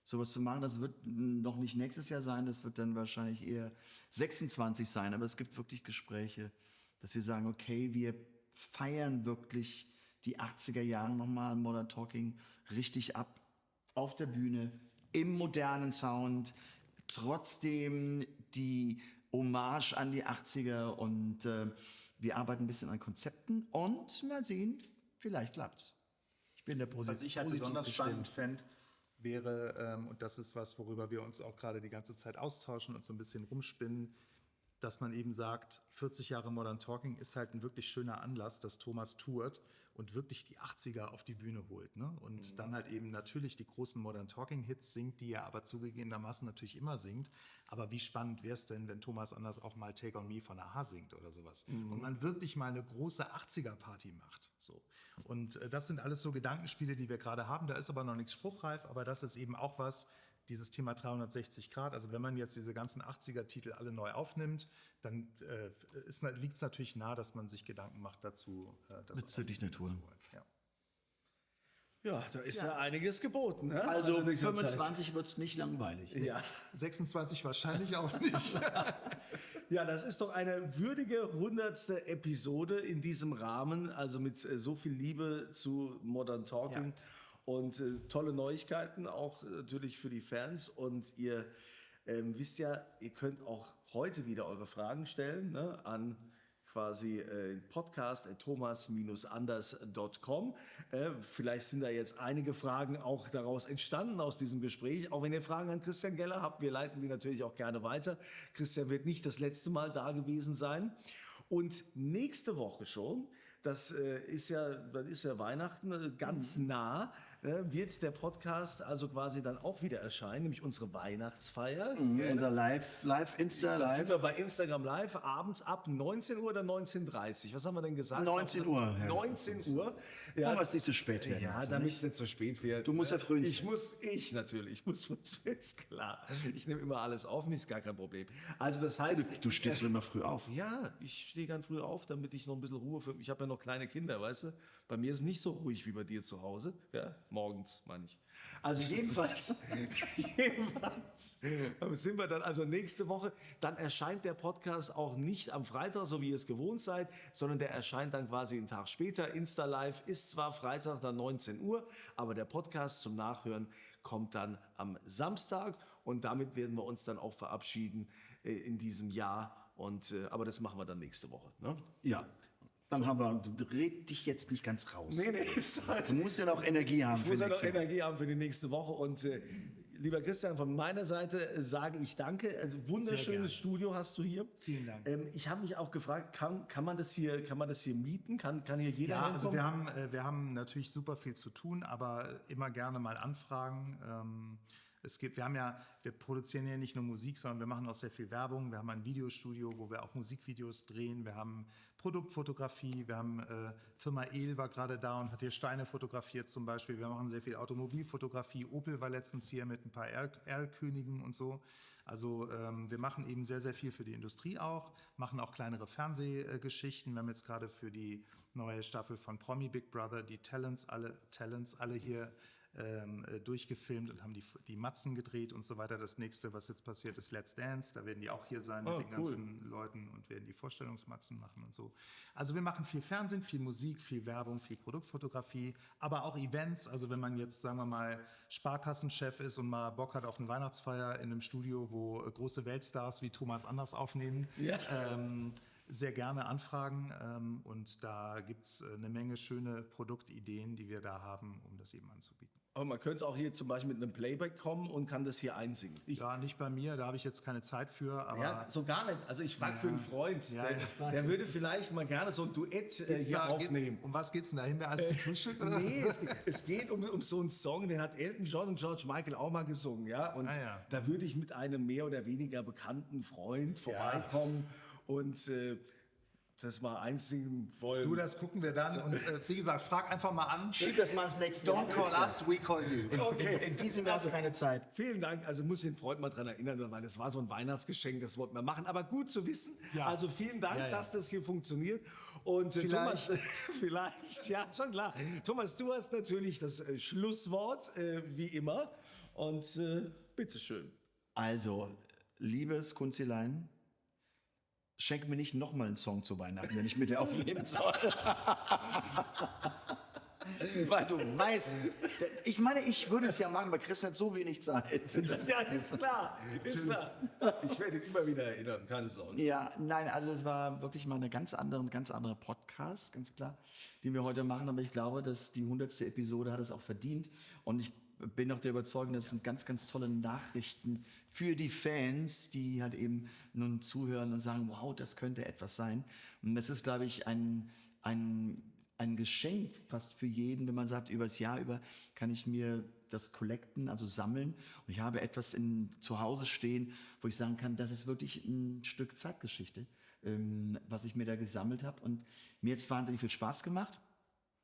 sowas zu machen. Das wird noch nicht nächstes Jahr sein, das wird dann wahrscheinlich eher 26 sein. Aber es gibt wirklich Gespräche, dass wir sagen, okay, wir feiern wirklich die 80er Jahre nochmal Modern Talking richtig ab, auf der Bühne, im modernen Sound, trotzdem die Hommage an die 80er und wir arbeiten ein bisschen an Konzepten und mal sehen, vielleicht klappt's. Ich bin der Was ich halt besonders spannend fände, wäre, und das ist was, worüber wir uns auch gerade die ganze Zeit austauschen und so ein bisschen rumspinnen, dass man eben sagt, 40 Jahre Modern Talking ist halt ein wirklich schöner Anlass, dass Thomas tourt und wirklich die 80er auf die Bühne holt. Ne? Und dann halt eben natürlich die großen Modern Talking Hits singt, die er aber zugegebenermaßen natürlich immer singt. Aber wie spannend wäre es denn, wenn Thomas Anders auch mal Take On Me von a-ha singt oder sowas. Und man wirklich mal eine große 80er-Party macht. So. Und das sind alles so Gedankenspiele, die wir gerade haben. Da ist aber noch nichts spruchreif, aber das ist eben auch was, dieses Thema 360 Grad, also wenn man jetzt diese ganzen 80er-Titel alle neu aufnimmt, dann liegt es natürlich nahe, dass man sich Gedanken macht dazu. Bezüglich Natur. Ja. Ja, da ist ja einiges geboten. Ne? Also nächste 25 wird es nicht langweilig. Zeit. Ja. 26 wahrscheinlich auch nicht. Ja, das ist doch eine würdige 100. Episode in diesem Rahmen, also mit so viel Liebe zu Modern Talking. Ja. Und tolle Neuigkeiten auch natürlich für die Fans. Und ihr wisst ja, ihr könnt auch heute wieder eure Fragen stellen, ne, an quasi podcast@thomas-anders.com. Vielleicht sind da jetzt einige Fragen auch daraus entstanden aus diesem Gespräch. Auch wenn ihr Fragen an Christian Geller habt, wir leiten die natürlich auch gerne weiter. Christian wird nicht das letzte Mal da gewesen sein. Und nächste Woche schon, das ist ja Weihnachten ganz nah, wird der Podcast also quasi dann auch wieder erscheinen, nämlich unsere Weihnachtsfeier. Unser Insta Da sind Live. wir bei Instagram Live, abends ab 19 Uhr oder 19:30 Uhr. Was haben wir denn gesagt? 19 Uhr. Ja. 19 Uhr. Ja, aber es nicht so spät werden. Ja, jetzt, damit nicht? es nicht so spät wird. Du musst ja früh ins Ich muss früh ins Bett, ist klar. Ich nehme immer alles auf mich, ist gar kein Problem. Also das heißt... Du stehst immer früh auf. Ja, ich stehe ganz früh auf, damit ich noch ein bisschen Ruhe für... Ich habe ja noch kleine Kinder, weißt du? Bei mir ist es nicht so ruhig wie bei dir zu Hause. Ja, morgens, meine ich. Also jedenfalls sind wir dann also nächste Woche. Dann erscheint der Podcast auch nicht am Freitag, so wie ihr es gewohnt seid, sondern der erscheint dann quasi einen Tag später. Insta Live ist zwar Freitag dann 19 Uhr, aber der Podcast zum Nachhören kommt dann am Samstag. Und damit werden wir uns dann auch verabschieden in diesem Jahr. Aber das machen wir dann nächste Woche. Ne? Ja. Dann red dich jetzt nicht ganz raus. Nee, ist halt, Du musst ja noch Energie haben. ich muss ja noch Energie haben für die nächste Woche. Und lieber Christian, von meiner Seite sage ich danke. Wunderschönes Studio hast du hier. Vielen Dank. Ich habe mich auch gefragt, kann man das hier mieten? Kann hier jeder Ja, also reinkommen? wir haben natürlich super viel zu tun, aber immer gerne mal anfragen. Wir produzieren ja nicht nur Musik, sondern wir machen auch sehr viel Werbung. Wir haben ein Videostudio, wo wir auch Musikvideos drehen. Wir haben Produktfotografie. Wir haben Firma El war gerade da und hat hier Steine fotografiert zum Beispiel. Wir machen sehr viel Automobilfotografie. Opel war letztens hier mit ein paar Erlkönigen und so. Also wir machen eben sehr, sehr viel für die Industrie auch, machen auch kleinere Fernsehgeschichten. Wir haben jetzt gerade für die neue Staffel von Promi Big Brother die Talents alle hier durchgefilmt und haben die Matzen gedreht und so weiter. Das nächste, was jetzt passiert, ist Let's Dance. Da werden die auch hier sein mit den ganzen Leuten und werden die Vorstellungsmatzen machen und so. Also wir machen viel Fernsehen, viel Musik, viel Werbung, viel Produktfotografie, aber auch Events. Also wenn man jetzt, sagen wir mal, Sparkassenchef ist und mal Bock hat auf eine Weihnachtsfeier in einem Studio, wo große Weltstars wie Thomas Anders aufnehmen, sehr gerne anfragen. Und da gibt es eine Menge schöne Produktideen, die wir da haben, um das eben anzubieten. Aber man könnte auch hier zum Beispiel mit einem Playback kommen und kann das hier einsingen. Ja, nicht bei mir, da habe ich jetzt keine Zeit für. Aber Ja, so gar nicht. Also ich frage für einen Freund, der würde vielleicht mal gerne so ein Duett hier aufnehmen. Um was geht's denn da? Himbeereis zum Frühstück? Oder? Nee, es geht um so einen Song, den hat Elton John und George Michael auch mal gesungen. Ja? Und da würde ich mit einem mehr oder weniger bekannten Freund vorbeikommen und das mal einsingen wollen. Du, das gucken wir dann. Und wie gesagt, frag einfach mal an. Schieb das mal ins nächste Don't call us, we call you. Okay. In diesem Jahr keine Zeit. Vielen Dank. Also muss ich den Freund mal dran erinnern, weil das war so ein Weihnachtsgeschenk, das wollten wir machen. Aber gut zu wissen. Ja. Also vielen Dank, dass das hier funktioniert. Und Thomas, vielleicht, ja, schon klar. Thomas, du hast natürlich das Schlusswort, wie immer. Und bitteschön. Also, liebes Kunzilein, schenk mir nicht nochmal einen Song zu Weihnachten, wenn ich mit dir aufnehmen soll. Weil du weißt, ich meine, ich würde es ja machen, aber Chris hat so wenig Zeit. Ja, ist klar. Ist klar. Ich werde ihn immer wieder erinnern, keine Sorge. Ja, nein, also es war wirklich mal ein ganz anderer Podcast, ganz klar, den wir heute machen. Aber ich glaube, dass die 100. Episode hat es auch verdient. Und ich bin auch der Überzeugung, das sind ganz, ganz tolle Nachrichten für die Fans, die halt eben nun zuhören und sagen, wow, das könnte etwas sein. Und das ist, glaube ich, ein Geschenk fast für jeden, wenn man sagt, über das Jahr über kann ich mir das collecten, also sammeln. Und ich habe etwas zu Hause stehen, wo ich sagen kann, das ist wirklich ein Stück Zeitgeschichte, was ich mir da gesammelt habe. Und mir hat es wahnsinnig viel Spaß gemacht,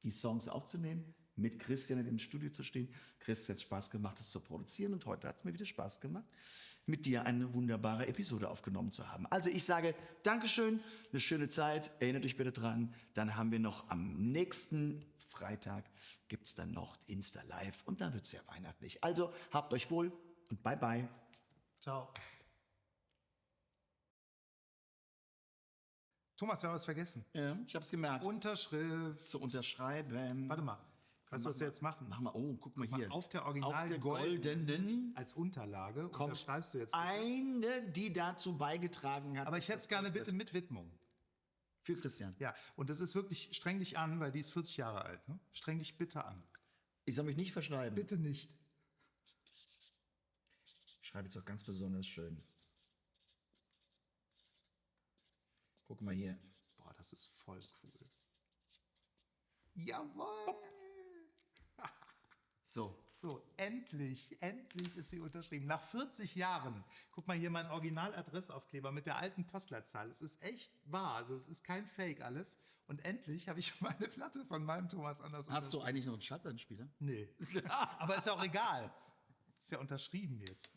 die Songs aufzunehmen, mit Christian in dem Studio zu stehen. Christian hat Spaß gemacht, das zu produzieren. Und heute hat es mir wieder Spaß gemacht, mit dir eine wunderbare Episode aufgenommen zu haben. Also ich sage Dankeschön, eine schöne Zeit. Erinnert euch bitte dran. Dann haben wir noch am nächsten Freitag gibt es dann noch Insta Live und dann wird es ja weihnachtlich. Also habt euch wohl und bye bye. Ciao. Thomas, wir haben was vergessen. Ja, ich habe es gemerkt. Unterschrift. Zu unterschreiben. Warte mal. Weißt du, was wir jetzt machen? Mach mal, oh, guck mal hier. Auf der Original Auf der goldenen als Unterlage unterschreibst du jetzt. Eine, die dazu beigetragen hat. Aber ich hätte es gerne bitte mit Widmung. Für Christian. Ja, und das ist wirklich, streng dich an, weil die ist 40 Jahre alt. Ne? Streng dich bitte an. Ich soll mich nicht verschreiben. Bitte nicht. Ich schreibe jetzt auch ganz besonders schön. Guck mal hier. Boah, das ist voll cool. Jawohl! So. So, endlich ist sie unterschrieben. Nach 40 Jahren. Guck mal hier mein Originaladressaufkleber mit der alten Postleitzahl. Es ist echt wahr, also es ist kein Fake alles. Und endlich habe ich meine Platte von meinem Thomas Anders Hast du eigentlich noch einen Schallplattenspieler? Nee. Aber ist ja auch egal. Ist ja unterschrieben jetzt.